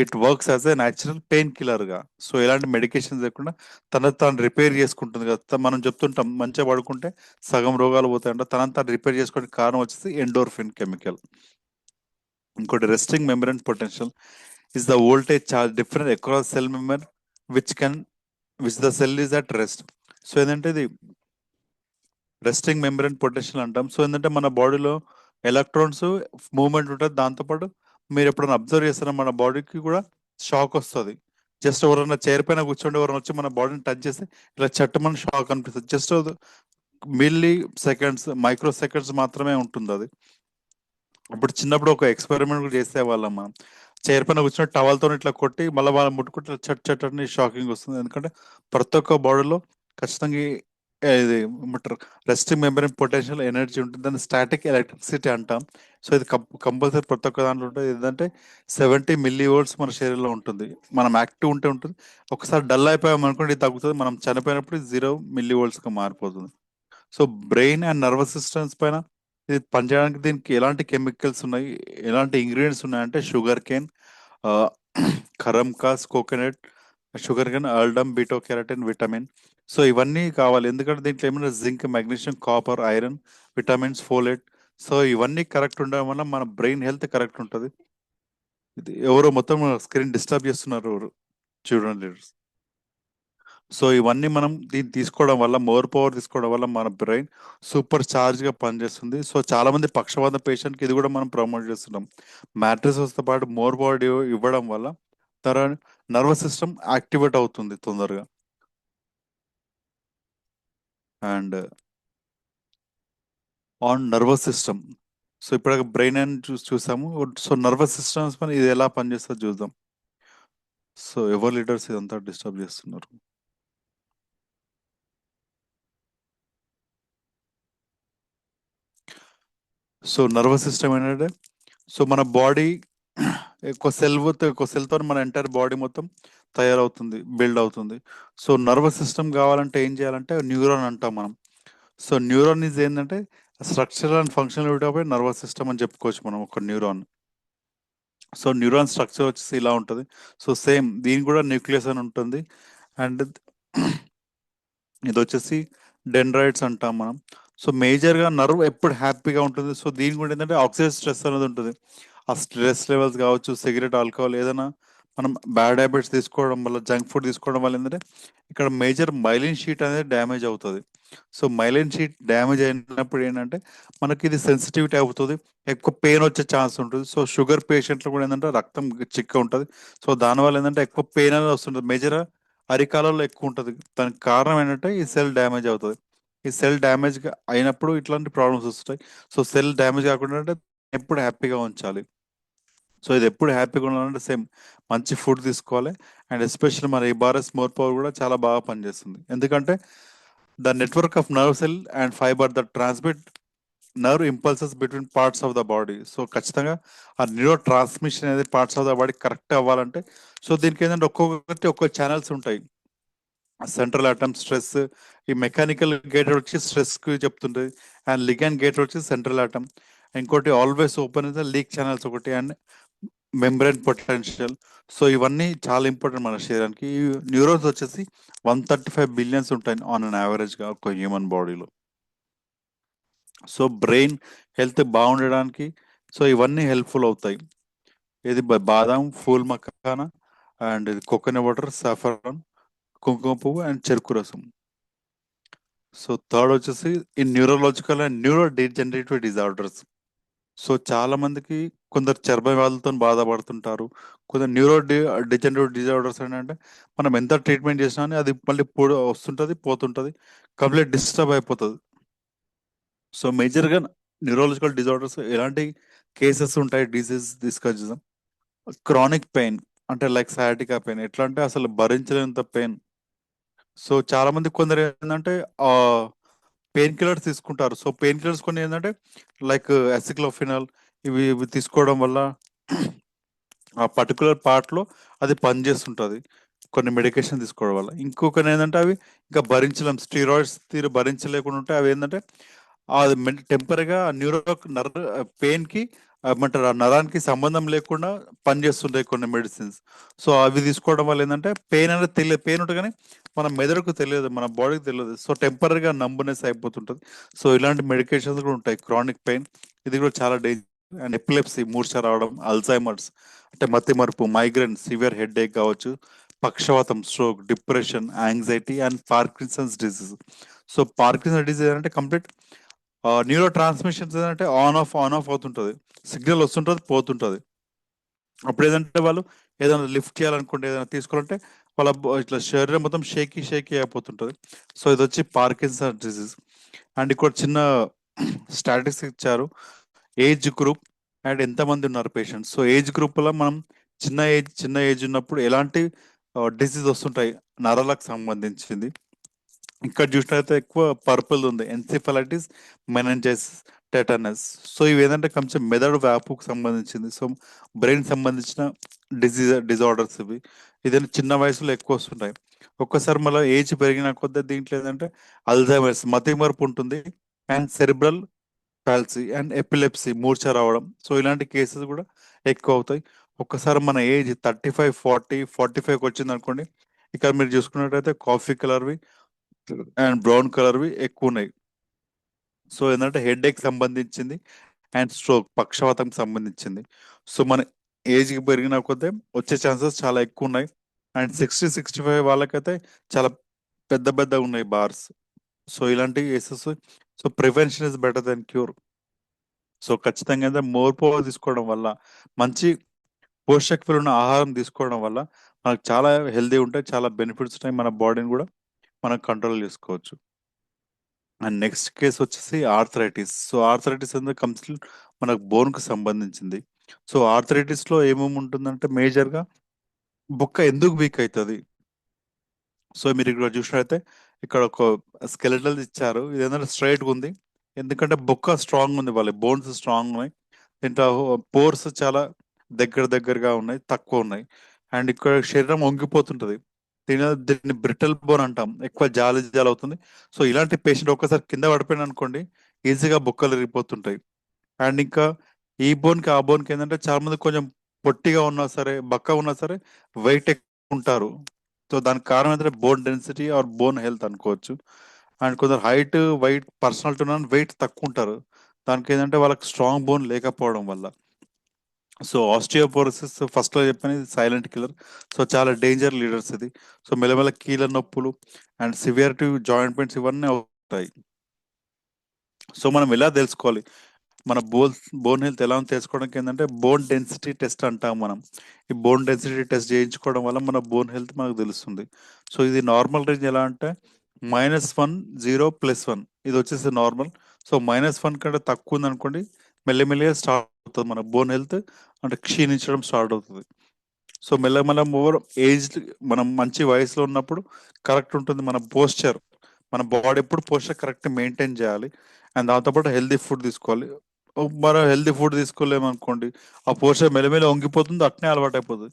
It works as a natural pain killer గా. సో ఎలాంటి మెడికేషన్ లేకుండా తనని తాను రిపేర్ చేసుకుంటుంది కదా. మనం చెప్తుంటాం మంచిగా పడుకుంటే సగం రోగాలు పోతాయంట, తనని తాను రిపేర్ చేసుకోవడానికి కారణం వచ్చేసి ఎండోర్ఫిన్ కెమికల్. ఇంకోటి resting memory potential is the voltage charge different across cell member which can which the cell is at rest. So ఏంటంటే ఇది రెస్టింగ్ మెంబ్రేన్ పొటెన్షియల్ అంటాం. సో ఏంటంటే మన బాడీలో ఎలక్ట్రాన్స్ మూవ్మెంట్ ఉంటుంది, దాంతోపాటు మీరు ఎప్పుడైనా అబ్జర్వ్ చేస్తారా మన బాడీకి కూడా షాక్ వస్తుంది. జస్ట్ ఎవరైనా చైర్ పైన కూర్చోండి, ఎవరైనా వచ్చి మన బాడీని టచ్ చేస్తే ఇలా చట్టమని షాక్ అనిపిస్తుంది. Just milli seconds, micro seconds మాత్రమే ఉంటుంది అది. అప్పుడు చిన్నప్పుడు ఒక ఎక్స్పెరిమెంట్ కూడా చేసేవాళ్ళం మనం. చైర్ పైన కూర్చొని టవల్తో ఇట్లా కొట్టి మళ్ళీ వాళ్ళు ముట్టుకుంటే చట్ చట్ అని షాకింగ్ వస్తుంది. ఎందుకంటే ప్రతి ఒక్క బాడీలో ఖచ్చితంగా ఇది ఏమంటారు, రెస్టింగ్ మెమరీ పొటెన్షియల్ ఎనర్జీ ఉంటుంది, దాన్ని స్టాటిక్ ఎలక్ట్రిసిటీ అంటాం. సో ఇది కంపల్సరీ ప్రతి ఒక్క దాంట్లో ఉంటుంది. ఏంటంటే 70 mV మన శరీరంలో ఉంటుంది. మనం యాక్టివ్ ఉంటే ఉంటుంది, ఒకసారి డల్ అయిపోయాం అనుకోండి ఇది తగ్గుతుంది, మనం చనిపోయినప్పుడు 0 mV మారిపోతుంది. So brain and nervous systems పైన ఇది పనిచేయడానికి దీనికి ఎలాంటి కెమికల్స్ ఉన్నాయి, ఎలాంటి ఇంగ్రీడియంట్స్ ఉన్నాయంటే షుగర్ కేన్, కరమ్కాస్, కోకోనట్, షుగర్ కేన్, ఆల్డమ్, బీటో కెరటిన్, విటమిన్. సో ఇవన్నీ కావాలి, ఎందుకంటే దీంట్లో ఏమైనా zinc, magnesium, copper, iron, vitamins, folate, so ఇవన్నీ కరెక్ట్ ఉండడం వల్ల మన బ్రెయిన్ హెల్త్ కరెక్ట్ ఉంటుంది. ఇది ఎవరో మొత్తం స్క్రీన్ డిస్టర్బ్ చేస్తున్నారు ఎవరు, చూడండి. సో ఇవన్నీ మనం దీన్ని తీసుకోవడం వల్ల, మోర్ పవర్ తీసుకోవడం వల్ల మన బ్రెయిన్ సూపర్ ఛార్జ్గా పనిచేస్తుంది. సో చాలా మంది పక్షవాత పేషెంట్కి ఇది కూడా మనం ప్రమోట్ చేస్తున్నాం. మ్యాట్రిసెస్తో పాటు మోర్ పవర్ ఇవ్వడం వల్ల తర నర్వస్ సిస్టమ్ యాక్టివేట్ అవుతుంది తొందరగా. And on nervous system, so ఇప్పుడు బ్రెయిన్ అని చూసాము. సో నర్వస్ సిస్టమ్స్ పని ఇది ఎలా పనిచేస్తుందో చూద్దాం. సో ఎవరు లీడర్స్ ఇదంతా డిస్టర్బ్ చేస్తున్నారు? సో నర్వస్ సిస్టమ్ ఏంటంటే, సో మన బాడీ ఎక్కువ సెల్తో మన ఎంటైర్ బాడీ మొత్తం తయారవుతుంది, బిల్డ్ అవుతుంది. సో నర్వస్ సిస్టమ్ కావాలంటే ఏం చేయాలంటే న్యూరాన్ అంటాం మనం. సో న్యూరాన్ ఈజ్ ఏంటంటే structural and functional of nervous system అని చెప్పుకోవచ్చు మనం ఒక న్యూరాన్. సో న్యూరాన్ స్ట్రక్చర్ వచ్చేసి ఇలా ఉంటుంది. సో సేమ్ దీని కూడా న్యూక్లియస్ అని ఉంటుంది. అండ్ ఇది వచ్చేసి డెండ్రైట్స్ అంటాం మనం. సో మేజర్గా నర్వ్ ఎప్పుడు హ్యాపీగా ఉంటుంది. సో దీని కూడా ఏంటంటే ఆక్సిడైజ్ స్ట్రెస్ అనేది ఉంటుంది. ఆ స్ట్రెస్ లెవెల్స్ కావచ్చు, సిగరెట్, ఆల్కహాల్, ఏదైనా మనం బ్యాడ్ హ్యాబిట్స్ తీసుకోవడం వల్ల, జంక్ ఫుడ్ తీసుకోవడం వల్ల ఏంటంటే ఇక్కడ మేజర్ మైలిన్ షీట్ అనేది డ్యామేజ్ అవుతుంది. సో మైలిన్ షీట్ డ్యామేజ్ అయినప్పుడు ఏంటంటే మనకి ఇది సెన్సిటివిటీ అవుతుంది, ఎక్కువ పెయిన్ వచ్చే ఛాన్స్ ఉంటుంది. సో షుగర్ పేషెంట్లు కూడా ఏంటంటే రక్తం చిక్క ఉంటుంది. సో దానివల్ల ఏంటంటే ఎక్కువ పెయిన్ అనేది వస్తుంటుంది. మేజర్ అరికాలలో ఎక్కువ ఉంటుంది. దానికి కారణం ఏంటంటే ఈ సెల్ డ్యామేజ్ అవుతుంది. ఈ సెల్ డ్యామేజ్ అయినప్పుడు ఇట్లాంటి ప్రాబ్లమ్స్ వస్తాయి. సో సెల్ డ్యామేజ్ కాకుండా అంటే ఎప్పుడు హ్యాపీగా ఉంచాలి. సో ఇది ఎప్పుడు హ్యాపీగా ఉండాలంటే సేమ్ మంచి ఫుడ్ తీసుకోవాలి. అండ్ ఎస్పెషల్లీ మన ఈ భారత్ మోర్ పవర్ కూడా చాలా బాగా పనిచేస్తుంది. ఎందుకంటే the network of nerve cell and fibre the transmit nerve impulses between parts of the body. So ఖచ్చితంగా ఆ న్యూరో ట్రాన్స్మిషన్ అనేది parts of the body correct అవ్వాలంటే, సో దీనికి ఏంటంటే ఒక్కొక్కటి ఒక్కొక్క ఛానల్స్ ఉంటాయి. సెంట్రల్ అటమ్ స్ట్రెస్, ఈ మెకానికల్ గేటర్ వచ్చి స్ట్రెస్కి చెప్తుంటుంది. అండ్ లిగాన్ గేటర్ వచ్చి సెంట్రల్ అటమ్. ఇంకోటి ఆల్వేస్ ఓపెన్ అయితే లీక్ ఛానల్స్ ఒకటి. And membrane potential. సో ఇవన్నీ చాలా ఇంపార్టెంట్ మన శరీరానికి. ఈ న్యూరోన్స్ వచ్చేసి 135 బిలియన్స్ ఉంటాయి ఆన్ అన్ యావరేజ్గా ఒక హ్యూమన్ బాడీలో. సో బ్రెయిన్ హెల్త్ బాగుండడానికి సో ఇవన్నీ హెల్ప్ఫుల్ అవుతాయి. ఇది బాదాం, ఫూల్ మకానా, అండ్ ఇది కోకోనట్ వాటర్, సాఫ్రాన్, కుంకుమ పువ్వు అండ్ చెరుకు రసం. సో థర్డ్ వచ్చేసి ఈ neurological and neuro degenerative disorders. So చాలా మందికి కొందరు చర్మ వ్యాధులతో బాధపడుతుంటారు. కొందరు డిజనరేటివ్ డిజార్డర్స్ అంటే మనం ఎంత ట్రీట్మెంట్ చేసినా కానీ అది మళ్ళీ వస్తుంటుంది, పోతుంటుంది, కంప్లీట్ డిస్టర్బ్ అయిపోతుంది. సో మేజర్గా న్యూరలాజికల్ డిజార్డర్స్ ఎలాంటి కేసెస్ ఉంటాయి, డిసీజ్ డిస్కస్ చేద్దాం. క్రానిక్ పెయిన్ అంటే లైక్ సయాటికా పెయిన్. ఎట్లా అంటే అసలు భరించలేనంత పెయిన్. సో చాలా మంది కొందరు ఏంటంటే ఆ పెయిన్ కిల్లర్స్ తీసుకుంటారు. సో పెయిన్ కిల్లర్స్ కొన్ని ఏంటంటే లైక్ అసిక్లోఫినాల్, ఇవి ఇవి తీసుకోవడం వల్ల ఆ పర్టికులర్ పార్ట్లో అది పనిచేస్తుంటుంది కొన్ని మెడికేషన్ తీసుకోవడం వల్ల. ఇంకొకటి ఏంటంటే అవి ఇంకా భరించలేం, స్టీరాయిడ్స్ తీరు భరించలేకుండా ఉంటే అవి ఏంటంటే అది టెంపరీగా న్యూరో నర్ పెయిన్కి ఏమంటారు ఆ నరానికి సంబంధం లేకుండా పనిచేస్తుంటాయి కొన్ని మెడిసిన్స్. సో అవి తీసుకోవడం వల్ల ఏంటంటే పెయిన్ అనేది తెలియదు, పెయిన్ ఉంటుంది కానీ మన మెదడుకు తెలియదు, మన బాడీకి తెలియదు. సో టెంపరీగా నంబునెస్ అయిపోతుంటుంది. సో ఇలాంటి మెడికేషన్స్ కూడా ఉంటాయి. క్రానిక్ పెయిన్ ఇది కూడా చాలా డేంజర్. అండ్ ఎపిలెప్సీ, మూర్ఛ రావడం, అల్జైమర్స్ అంటే మతిమరుపు, మైగ్రేన్, సివియర్ హెడ్ ఏక్ కావచ్చు, పక్షవాతం, stroke, depression, anxiety and Parkinson's disease. So Parkinson disease అంటే కంప్లీట్ న్యూరో ట్రాన్స్మిషన్స్ ఏంటంటే ఆన్ ఆఫ్ అవుతుంటుంది, సిగ్నల్ వస్తుంటుంది, పోతుంటుంది. అప్పుడు ఏదంటే వాళ్ళు ఏదైనా లిఫ్ట్ చేయాలనుకుంటే, ఏదైనా తీసుకోవాలంటే వాళ్ళ ఇట్లా శరీరం మొత్తం షేకీ షేకీ అయిపోతుంటుంది. సో ఇది వచ్చి పార్కిన్సన్ డిసీజ్. అండ్ ఇక్కడ చిన్న స్టాటిస్టిక్స్ ఇచ్చారు, ఏజ్ గ్రూప్ అండ్ ఎంతమంది ఉన్నారు పేషెంట్స్. సో ఏజ్ గ్రూప్లో మనం చిన్న ఏజ్ ఉన్నప్పుడు ఎలాంటి డిసీజ్ వస్తుంటాయి నరాలకు సంబంధించింది. ఇక్కడ చూసినట్లయితే ఎక్కువ పర్పుల్ ఉంది, ఎన్సిఫలైటిస్, మెనంజైటిస్, టెటనస్. సో ఇవి ఏంటంటే కొంచెం మెదడు వ్యాపుకు సంబంధించింది. సో బ్రెయిన్ సంబంధించిన డిజార్డర్స్ ఇవి. ఇదేంటే చిన్న వయసులో ఎక్కువ వస్తుంటాయి. ఒక్కసారి మళ్ళీ ఏజ్ పెరిగిన కొద్దీ దీంట్లో ఏంటంటే అల్జైమర్స్, మతిమరుపు ఉంటుంది, and cerebral palsy and epilepsy, మూర్ఛ రావడం. సో ఇలాంటి కేసెస్ కూడా ఎక్కువ అవుతాయి. ఒక్కసారి మన ఏజ్ 35, 45కి వచ్చింది అనుకోండి, ఇక్కడ మీరు చూసుకున్నట్టయితే కాఫీ కలర్వి అండ్ బ్రౌన్ కలర్వి ఎక్కువ ఉన్నాయి. సో ఏంటంటే హెడేక్ సంబంధించింది అండ్ స్ట్రోక్ పక్షవాతంకి సంబంధించింది. సో మన ఏజ్కి పెరిగిన కొద్దీ వచ్చే ఛాన్సెస్ చాలా ఎక్కువ ఉన్నాయి. అండ్ 60-65 వాళ్ళకైతే చాలా పెద్ద పెద్దగా ఉన్నాయి బార్స్. సో ఇలాంటి cases, so prevention is better than cure. So ఖచ్చితంగా అయితే మోర్పోగా తీసుకోవడం వల్ల, మంచి పోషక విలువైన ఆహారం తీసుకోవడం వల్ల మనకు చాలా హెల్తీ ఉంటాయి, చాలా బెనిఫిట్స్ ఉంటాయి. మన బాడీని కూడా మనం కంట్రోల్ చేసుకోవచ్చు. అండ్ నెక్స్ట్ కేసు వచ్చేసి ఆర్థరైటిస్. సో ఆర్థరైటిస్ అనేది కంప్లీట్ మనకు బోన్కి సంబంధించింది. సో ఆర్థరైటిస్లో ఏమేమి ఉంటుందంటే మేజర్గా బొక్క ఎందుకు వీక్ అవుతుంది. సో మీరు ఇక్కడ చూసినట్లయితే ఇక్కడ ఒక స్కెలెటల్ ఇచ్చారు. ఇది ఏంటంటే స్ట్రైట్గా ఉంది, ఎందుకంటే బొక్క స్ట్రాంగ్ ఉంది, వాళ్ళ బోన్స్ స్ట్రాంగ్ ఉన్నాయి. దీంట్లో పోర్స్ చాలా దగ్గరగా ఉన్నాయి, తక్కువ ఉన్నాయి. అండ్ ఇక్కడ శరీరం వంగిపోతుంటది. దీన్ని బ్రిటల్ బోన్ అంటాం, ఎక్కువ జాలి జాలి అవుతుంది. సో ఇలాంటి పేషెంట్ ఒక్కసారి కింద పడిపోయిన అనుకోండి, ఈజీగా బొక్కలు ఇరిగిపోతుంటాయి. అండ్ ఇంకా ఈ బోన్కి ఆ బోన్కి ఏంటంటే చాలా మంది కొంచెం పొట్టిగా ఉన్నా సరే, బక్క ఉన్నా సరే వెయిట్ ఎక్కువ ఉంటారు. సో దానికి కారణం ఏంటంటే bone density or bone health అనుకోవచ్చు. అండ్ కొందరు హైట్ వైట్ పర్సనాలిటీ ఉన్న వెయిట్ తక్కువ ఉంటారు. దానికి ఏంటంటే వాళ్ళకి స్ట్రాంగ్ బోన్ లేకపోవడం వల్ల. సో ఆస్టియోపోరోసిస్ ఫస్ట్ లో చెప్పాను, ఇది సైలెంట్ కిల్లర్. సో చాలా డేంజర్ లీడర్స్ ఇది. సో మెల్లమెల్ల కీళ్ళ నొప్పులు అండ్ సివియరిటీ జాయింట్ పెయిన్స్ ఇవన్నీ అవుతాయి. సో మనం ఎలా తెలుసుకోవాలి మన బోన్ హెల్త్ ఎలా ఉంది తెలుసుకోవడానికి ఏంటంటే బోన్ డెన్సిటీ టెస్ట్ అంటాం మనం. ఈ బోన్ డెన్సిటీ టెస్ట్ చేయించుకోవడం వల్ల మన బోన్ హెల్త్ మనకు తెలుస్తుంది. సో ఇది నార్మల్ రేంజ్ ఎలా అంటే -1, 0, +1, ఇది వచ్చేసి నార్మల్. సో -1 కంటే తక్కువ ఉంది అనుకోండి, మెల్లమెల్లగా స్టార్ట్ అవుతుంది మన బోన్ హెల్త్ అంటే క్షీణించడం స్టార్ట్ అవుతుంది. సో మెల్లమెల్ల ఓవర్ ఏజ్, మనం మంచి వయసులో ఉన్నప్పుడు కరెక్ట్ ఉంటుంది మన పోస్చర్, మన బాడీ ఎప్పుడు పోస్చర్ కరెక్ట్ మెయింటైన్ చేయాలి. అండ్ దాంతోపాటు హెల్దీ ఫుడ్ తీసుకోవాలి. మనం హెల్దీ ఫుడ్ తీసుకోలేము అనుకోండి, ఆ పోస్చర్ మెల్లమెల్ల వంగిపోతుంది, అట్నే అలవాటు అయిపోతుంది.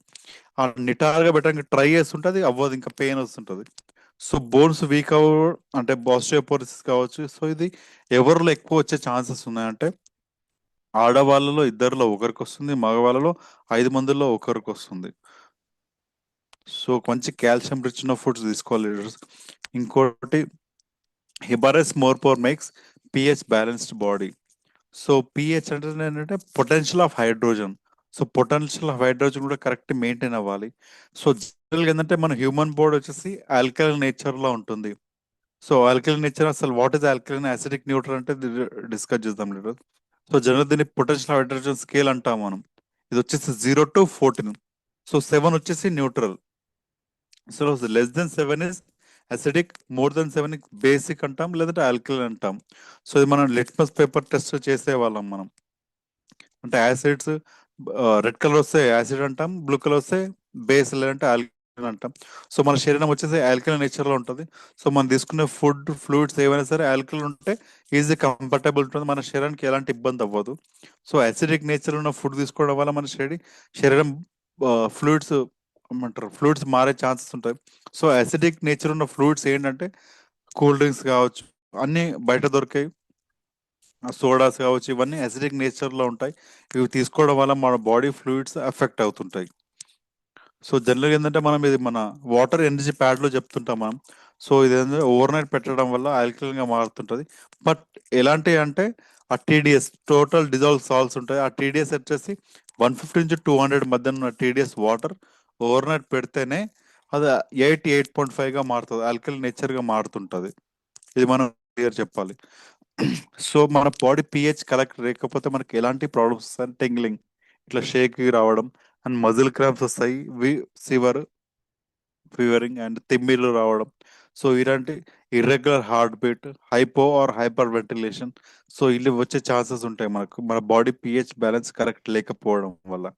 ఆ నిటారుగా పెట్టడానికి ట్రై చేస్తుంటే అది అవ్వదు, ఇంకా పెయిన్ వస్తుంటుంది. సో బోన్స్ వీక్ అవ్వ అంటే ఆస్టియోపోరోసిస్ కావచ్చు. సో ఇది ఎవరిలో ఎక్కువ వచ్చే ఛాన్సెస్ ఉన్నాయంటే ఆడవాళ్ళలో ఇద్దరిలో ఒకరికి వస్తుంది, మగవాళ్ళలో 5 మందిలో ఒకరికి వస్తుంది. సో మంచి కాల్షియం రిచ్ ఉన్న ఫుడ్స్ తీసుకోవాలి లీడర్స్. ఇంకోటి Hibares more power makes pH balanced body. So pH అంటే ఏంటంటే potential of hydrogen. So potential of hydrogen కూడా కరెక్ట్ మెయింటైన్ అవ్వాలి. సో జనరల్గా ఏంటంటే మన హ్యూమన్ బాడీ వచ్చేసి ఆల్కలైన్ నేచర్ లో ఉంటుంది. సో ఆల్కలైన్ నేచర్ అసలు what is alkaline acidic neutral అంటే డిస్కస్ చేద్దాం లీడర్. సో జనరల్ దీన్ని పొటెన్షియల్ హైడ్రోజన్ స్కేల్ అంటాం మనం. ఇది వచ్చేసి 0 to 14. సో 7 వచ్చేసి neutral. So less than 7 is acidic, more than 7 basic అంటాం, లేదంటే ఆల్కలైన్ అంటాం. సో ఇది మనం లిట్మస్ పేపర్ టెస్ట్ చేసే వాళ్ళం మనం. అంటే యాసిడ్స్ రెడ్ కలర్ వస్తే యాసిడ్ అంటాం, బ్లూ కలర్ వస్తే బేస్ లేదంటే ఆల్కలైన్ అంటాం. సో మన శరీరం వచ్చేసి ఆల్కలైన్ నేచర్ లో ఉంటుంది. సో మనం తీసుకునే ఫుడ్ ఫ్లూయిడ్స్ ఏవైనా సరే ఆల్కలైన్ ఉంటే ఈజీ కంఫర్టబుల్ ఉంటుంది, మన శరీరానికి ఎలాంటి ఇబ్బంది అవ్వదు. సో అసిడిక్ నేచర్ ఉన్న ఫుడ్ తీసుకోవడం వల్ల మన శరీరం ఫ్లూయిడ్స్ ఏమంటారు, ఫ్లూయిడ్స్ మారే ఛాన్సెస్ ఉంటాయి. సో అసిడిక్ నేచర్ ఉన్న ఫ్లూయిడ్స్ ఏంటంటే కూల్ డ్రింక్స్ కావచ్చు, అన్ని బయట దొరికాయి, సోడాస్ కావచ్చు, ఇవన్నీ అసిడిక్ నేచర్ లో ఉంటాయి. ఇవి తీసుకోవడం వల్ల మన బాడీ ఫ్లూయిడ్స్ ఎఫెక్ట్ అవుతుంటాయి. సో జనరల్గా ఏంటంటే మనం ఇది మన వాటర్ ఎనర్జీ ప్యాడ్ లో చెప్తుంటాం మనం. సో ఇది ఏంటంటే ఓవర్ నైట్ పెట్టడం వల్ల ఆల్కలైన్ గా మారుతుంటది. బట్ ఎలాంటి అంటే ఆ టీడీఎస్ టోటల్ డిజాల్వ్ సాల్ట్స్ ఉంటాయి. ఆ టీడీఎస్ వచ్చేసి 150 నుంచి 200 మధ్య ఉన్న టీడీఎస్ వాటర్ ఓవర్ నైట్ పెడితేనే అది 8-8.5 గా మారుతుంది, ఆల్కలైన్ నేచర్ గా మారుతుంటది. ఇది మనం క్లియర్ చెప్పాలి. సో మన బాడీ పిహెచ్ కరెక్ట్ లేకపోతే మనకి ఎలాంటి ప్రాబ్లమ్స్ వస్తాయి, టింగ్లింగ్, ఇట్లా షేక్ రావడం అండ్ మజిల్ క్రాంప్స్ వస్తాయి, ఫీవర్, ఫీవరింగ్ అండ్ తిమ్మిర్లు రావడం. సో ఇలాంటి irregular heart beat, hypo or hyper ventilation, so ఇల్లు వచ్చే ఛాన్సెస్ ఉంటాయి మనకు మన బాడీ పిహెచ్ బ్యాలెన్స్ కరెక్ట్ లేకపోవడం వల్ల.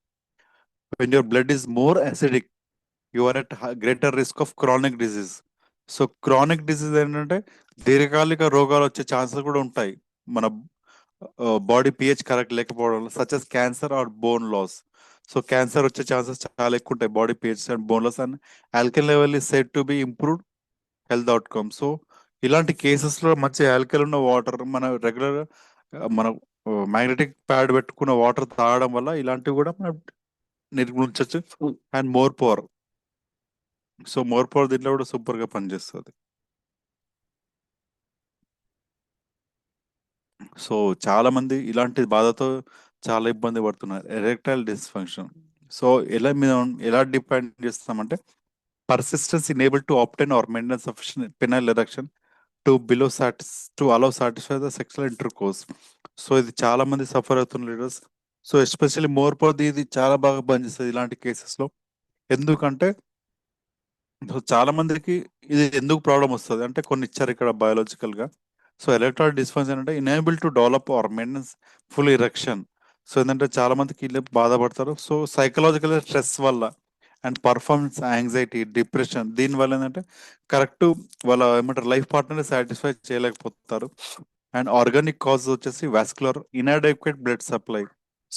When your blood is more acidic, you are at greater risk of chronic disease. So chronic disease ఏంటంటే దీర్ఘకాలిక రోగాలు వచ్చే ఛాన్సెస్ కూడా ఉంటాయి మన బాడీ పిహెచ్ కరెక్ట్ లేకపోవడం వల్ల, such as cancer or bone loss. So cancer వచ్చే ఛాన్సెస్ చాలా ఎక్కువ ఉంటాయి body pH and bone loss. And alkaline level is said to be improved health outcome. So ఇలాంటి కేసెస్ లో మంచి ఆల్కలైన్ ఉన్న వాటర్ మన రెగ్యులర్ మన మ్యాగ్నెటిక్ ప్యాడ్ పెట్టుకున్న వాటర్ తాగడం వల్ల ఇలాంటివి కూడా మనం నిర్మూలించవచ్చు. And more power, so more power దీంట్లో కూడా సూపర్ గా పనిచేస్తుంది. సో చాలా మంది ఇలాంటి బాధతో చాలా ఇబ్బంది పడుతున్నారు, ఎరెక్టైల్ డిస్ఫంక్షన్. సో ఎలా డిపెండ్ చేస్తామంటే persistence in able to obtain or maintain sufficient penile erection to below satis to allow satisfy the sexual intercourse. So ఇది చాలా మంది సఫర్ అవుతున్న లీడర్స్. సో ఎస్పెషల్లీ మోర్ పోది ఇది చాలా బాగా పనిచేస్తుంది ఇలాంటి కేసెస్లో. ఎందుకంటే సో చాలా మందికి ఇది ఎందుకు ప్రాబ్లం వస్తుంది అంటే కొన్ని ఇచ్చారు ఇక్కడ బయాలజికల్ గా. సో ఎలక్ట్రాల్ డిస్ఫంక్షన్ అంటే unable to develop or maintenance full erection. So ఏంటంటే చాలా మందికి వీళ్ళు బాధపడతారు. సో సైకలాజికల్ స్ట్రెస్ వల్ల అండ్ పర్ఫార్మెన్స్ యాంగ్జైటీ డిప్రెషన్ దీని వల్ల ఏంటంటే కరెక్ట్ వాళ్ళ ఏమంటారు లైఫ్ పార్ట్నర్ సాటిస్ఫై చేయలేకపోతారు. అండ్ ఆర్గానిక్ కాజ్ వచ్చేసి vascular inadequate blood supply.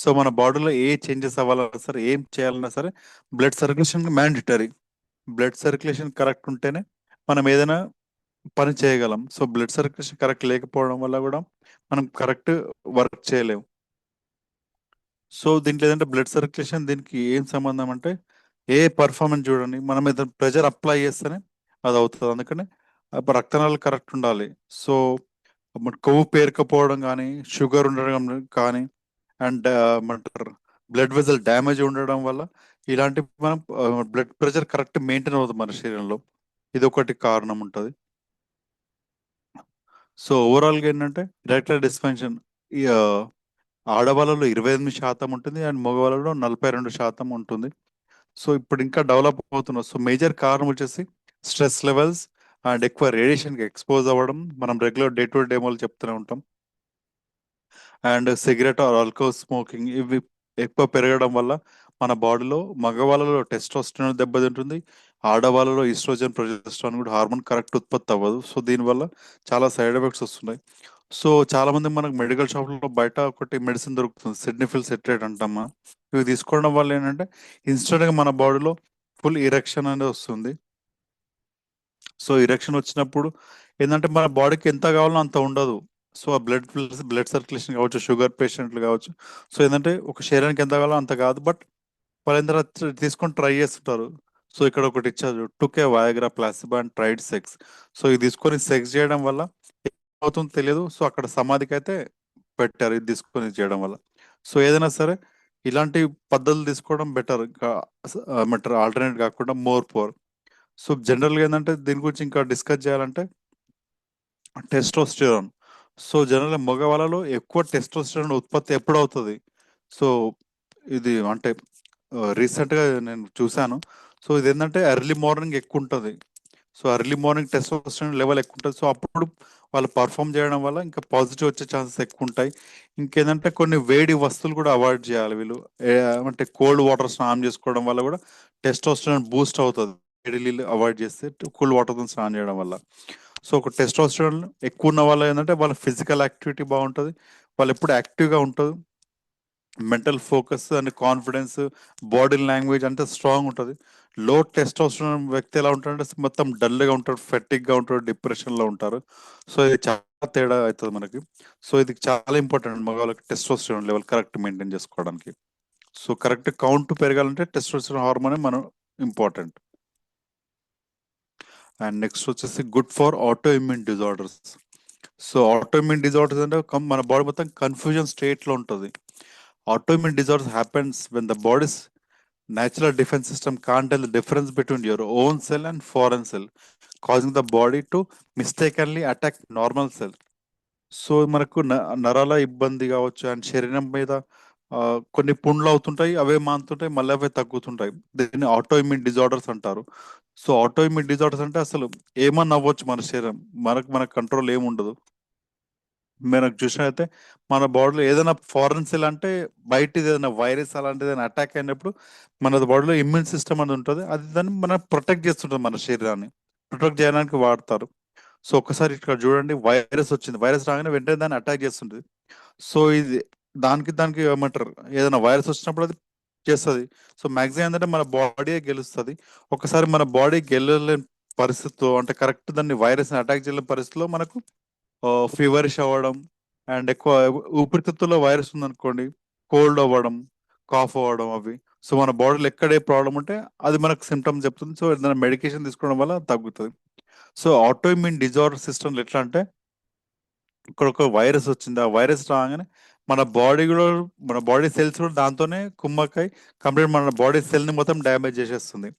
So మన బాడీలో ఏ చేంజెస్ అవ్వాలన్నా సరే ఏం చేయాలన్నా సరే blood circulation mandatory. Blood circulation correct ఉంటేనే మనం ఏదైనా పని చేయగలం. సో బ్లడ్ సర్క్యులేషన్ కరెక్ట్ లేకపోవడం వల్ల కూడా మనం కరెక్ట్ వర్క్ చేయలేము. సో దీంట్లో ఏదంటే బ్లడ్ సర్క్యులేషన్ దీనికి ఏం సంబంధం అంటే ఏ పర్ఫార్మెన్స్ చూడండి మనం ఏదైనా ప్రెషర్ అప్లై చేస్తేనే అది అవుతుంది. అందుకని అప్పుడు రక్తనాళాలు కరెక్ట్ ఉండాలి. సో కొవ్వు పేరుకపోవడం కానీ షుగర్ ఉండడం కానీ అండ్ ఏమంటారు బ్లడ్ వెజల్ డ్యామేజ్ ఉండడం వల్ల ఇలాంటి మనం బ్లడ్ ప్రెషర్ కరెక్ట్ మెయింటైన్ అవుతుంది మన శరీరంలో. ఇది ఒకటి కారణం ఉంటుంది. సో ఓవరాల్గా ఏంటంటే ఎరెక్టైల్ డిస్ఫంక్షన్ ఈ ఆడవాళ్ళలో 28% ఉంటుంది అండ్ మగవాళ్ళలో 42% ఉంటుంది. సో ఇప్పుడు ఇంకా డెవలప్ అవుతున్నాం. సో మేజర్ కారణం వచ్చేసి స్ట్రెస్ లెవెల్స్ అండ్ ఎక్కువ రేడియేషన్కి ఎక్స్పోజ్ అవ్వడం మనం రెగ్యులర్ డే టు డే మోలు చెప్తూనే ఉంటాం. And cigarette or alcohol smoking ఇవి ఎక్కువ పెరగడం వల్ల మన బాడీలో మగవాళ్ళలో టెస్టోస్టెరాన్ దెబ్బతింటుంది. ఆడవాళ్ళలో ఈస్ట్రోజన్ ప్రొజెస్ట్రాన్ కూడా హార్మోన్ కరెక్ట్ ఉత్పత్తి అవ్వదు. సో దీనివల్ల చాలా సైడ్ ఎఫెక్ట్స్ వస్తున్నాయి. సో చాలా మంది మనకు మెడికల్ షాప్లో బయట ఒకటి మెడిసిన్ దొరుకుతుంది సిడ్నిఫిల్ సెట్రేట్ అంటామా. ఇవి తీసుకోవడం వల్ల ఏంటంటే ఇన్స్టెంట్గా మన బాడీలో ఫుల్ ఇరెక్షన్ అనేది వస్తుంది. సో ఇరెక్షన్ వచ్చినప్పుడు ఏంటంటే మన బాడీకి ఎంత కావాలో అంత ఉండదు. సో ఆ బ్లడ్ సర్క్యులేషన్ కావచ్చు షుగర్ పేషెంట్లు కావచ్చు. సో ఏంటంటే ఒక శరీరానికి ఎంత కావాలో అంత కాదు. బట్ వాళ్ళు ఎంత తీసుకొని ట్రై చేస్తుంటారు. సో ఇక్కడ ఒకటి ఇచ్చారు టుకే Viagra placebo and tried sex. So ఇది తీసుకొని సెక్స్ చేయడం వల్ల ఏమవుతుందో తెలియదు. సో అక్కడ సమాధికి అయితే పెట్టారు ఇది తీసుకొని చేయడం వల్ల. సో ఏదైనా సరే ఇలాంటి పద్ధతులు తీసుకోవడం బెటర్. ఇంకా ఏమంటారు ఆల్టర్నేట్ కాకుండా మోర్ పోర్. సో జనరల్గా ఏంటంటే దీని గురించి ఇంకా డిస్కస్ చేయాలంటే టెస్టోస్టిరాన్. సో జనరల్గా మగవాళ్ళలో ఎక్కువ టెస్టోస్టిరాన్ ఉత్పత్తి ఎప్పుడు అవుతుంది. సో ఇది అంటే రీసెంట్గా నేను చూశాను. సో ఇది ఏంటంటే ఎర్లీ మార్నింగ్ ఎక్కువ ఉంటుంది. So early morning testosterone level ఎక్కువ ఉంటుంది. సో అప్పుడు వాళ్ళు పర్ఫామ్ చేయడం వల్ల ఇంకా పాజిటివ్ వచ్చే ఛాన్సెస్ ఎక్కువ ఉంటాయి. ఇంకేంటంటే కొన్ని వేడి వస్తువులు కూడా అవాయిడ్ చేయాలి వీళ్ళు. అంటే కోల్డ్ వాటర్ స్నానం చేసుకోవడం వల్ల కూడా టెస్టోస్టెరాన్ బూస్ట్ అవుతుంది. వేడి నీళ్ళు అవాయిడ్ చేస్తే కూల్ వాటర్తో స్నానం చేయడం వల్ల. సో ఒక టెస్టోస్టెరాన్ ఎక్కువ ఉన్న వాళ్ళు ఏంటంటే వాళ్ళ ఫిజికల్ యాక్టివిటీ బాగుంటుంది. వాళ్ళు ఎప్పుడు యాక్టివ్గా ఉంటుంది. Mental focus and confidence body language అంతా స్ట్రాంగ్ ఉంటుంది. లో టెస్టోస్టెరాన్ వ్యక్తి ఎలా ఉంటాడంటే మొత్తం డల్గా ఉంటాడు, ఫెటిక్గా ఉంటాడు, డిప్రెషన్లో ఉంటారు. సో ఇది చాలా తేడా అవుతుంది మనకి. సో ఇది చాలా ఇంపార్టెంట్ మగవాళ్ళకి టెస్టోస్టెరాన్ లెవెల్ కరెక్ట్ మెయింటైన్ చేసుకోవడానికి. సో కరెక్ట్ కౌంట్ పెరగాలంటే టెస్టోస్టెరాన్ హార్మోనే మనం ఇంపార్టెంట్. అండ్ నెక్స్ట్ వచ్చేసి good for auto immune disorders. So auto immune disorders అంటే మన బాడీ మొత్తం కన్ఫ్యూజన్ స్టేట్లో ఉంటుంది. Autoimmune disorders happens when the body's natural defense system can't tell the difference between your own cell and foreign cell, causing the body to mistakenly attack normal cell. So మనకు నరాల ఇబ్బంది కావచ్చు అండ్ శరీరం మీద కొన్ని పుండ్లు అవుతుంటాయి, అవే మానుతుంటాయి, మళ్ళీ అవే తగ్గుతుంటాయి. దీన్ని ఆటో ఇమ్యూన్ డిజార్డర్స్ అంటారు. సో ఆటో ఇమ్యూన్ డిజార్డర్స్ అంటే అసలు ఏమన్నా అవ్వచ్చు మన శరీరం, మన కంట్రోల్ ఏముండదు. మనకు చూసినట్లయితే మన బాడీలో ఏదైనా ఫారెన్ సెల్ అంటే బయటిది ఏదైనా వైరస్ అలాంటిది ఏదైనా అటాక్ అయినప్పుడు మన బాడీలో ఇమ్యూన్ సిస్టమ్ అనేది ఉంటుంది. అది దాన్ని మనం ప్రొటెక్ట్ చేస్తుంటుంది, మన శరీరాన్ని ప్రొటెక్ట్ చేయడానికి వాడతారు. సో ఒకసారి ఇక్కడ చూడండి వైరస్ వచ్చింది, వైరస్ రాగానే వెంటనే దాన్ని అటాక్ చేస్తుంటుంది. సో ఇది దానికి ఏమంటారు ఏదైనా వైరస్ వచ్చినప్పుడు అది చేస్తుంది. సో మ్యాక్సిమం ఏంటంటే మన బాడీయే గెలుస్తుంది. ఒకసారి మన బాడీ గెలలేని పరిస్థితిలో అంటే కరెక్ట్ దాన్ని వైరస్ని అటాక్ చేయలేని పరిస్థితిలో మనకు ఫీవరిష్ అవ్వడం అండ్ ఎక్కువ ఊపిరితిత్తుల్లో వైరస్ ఉందనుకోండి కోల్డ్ అవ్వడం, కాఫ్ అవ్వడం అవి. సో మన బాడీలో ఎక్కడే ప్రాబ్లం ఉంటే అది మనకు సిమ్టమ్స్ చెప్తుంది. సో ఏదైనా మెడికేషన్ తీసుకోవడం వల్ల తగ్గుతుంది. So auto immune disorder system ఎట్లా అంటే ఇక్కడ ఒక వైరస్ వచ్చింది. ఆ వైరస్ రాగానే మన బాడీ కూడా, మన బాడీ సెల్స్ కూడా దాంతోనే కుమ్మక్కై కంప్లీట్ మన బాడీ సెల్ని మొత్తం డ్యామేజ్ చేసేస్తుంది.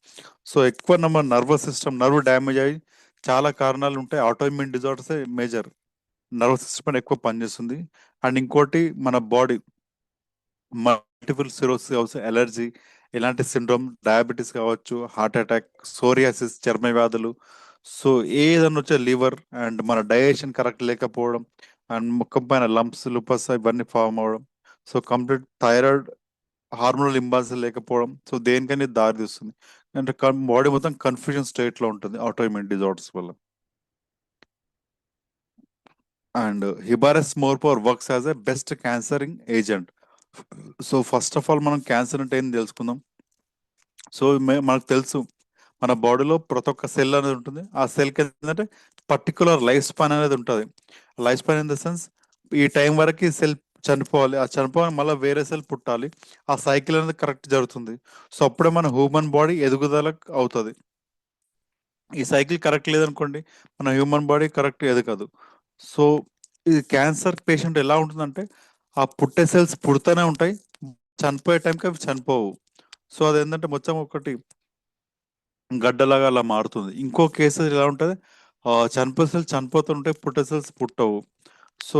సో ఎక్కువ మన నర్వస్ సిస్టమ్, నర్వ్ డ్యామేజ్ అయ్యి చాలా కారణాలు ఉంటాయి. Autoimmune disorders major. Nervous system ఎక్కువ పనిచేస్తుంది. అండ్ ఇంకోటి మన బాడీ మల్టిపుల్ సిరోసిస్ కావచ్చు, ఎలర్జీ, ఇలాంటి సిండ్రోమ్, డయాబెటీస్ కావచ్చు, హార్ట్ అటాక్, సోరియాసిస్, చర్మ వ్యాధులు. సో ఏదన్నా వచ్చే లివర్ అండ్ మన డైజెషన్ కరెక్ట్ లేకపోవడం, అండ్ ముఖం పైన లంప్స్, లుపస్ ఇవన్నీ ఫామ్ అవ్వడం. So complete thyroid hormonal imbalance లేకపోవడం. సో దేనికని దారి తీస్తుంది. అంటే బాడీ మొత్తం కన్ఫ్యూజన్ స్టేట్ లో ఉంటుంది ఆటోఇమ్యూన్ డిజార్డర్స్ వల్ల. And Hibares more power works as a best cancering agent. So first of all మనం క్యాన్సర్ అంటే ఏంది తెలుసుకుందాం. సో మనకు తెలుసు మన బాడీలో ప్రతి ఒక్క సెల్ అనేది ఉంటుంది. ఆ సెల్కి ఏంటంటే పర్టికులర్ లైఫ్ స్పాన్ అనేది ఉంటుంది. Life span in the sense ఈ టైం వరకు ఈ సెల్ చనిపోవాలి, ఆ చనిపోవాలి మళ్ళీ వేరే సెల్ పుట్టాలి. ఆ సైకిల్ అనేది కరెక్ట్ జరుగుతుంది. సో అప్పుడే మన హ్యూమన్ బాడీ ఎదుగుదల అవుతుంది. ఈ సైకిల్ కరెక్ట్ లేదనుకోండి, మన హ్యూమన్ బాడీ కరెక్ట్ ఎదగదు. సో ఇది క్యాన్సర్ పేషెంట్ ఎలా ఉంటుందంటే, ఆ పుట్టే సెల్స్ పుడుతూనే ఉంటాయి, చనిపోయే టైంకి అవి చనిపోవు. సో అదేంటంటే మొత్తం ఒకటి గడ్డలాగా అలా మారుతుంది. ఇంకో కేసు ఎలా ఉంటుంది, చనిపోయే సెల్స్ చనిపోతుంటే పుట్టే సెల్స్ పుట్టవు. సో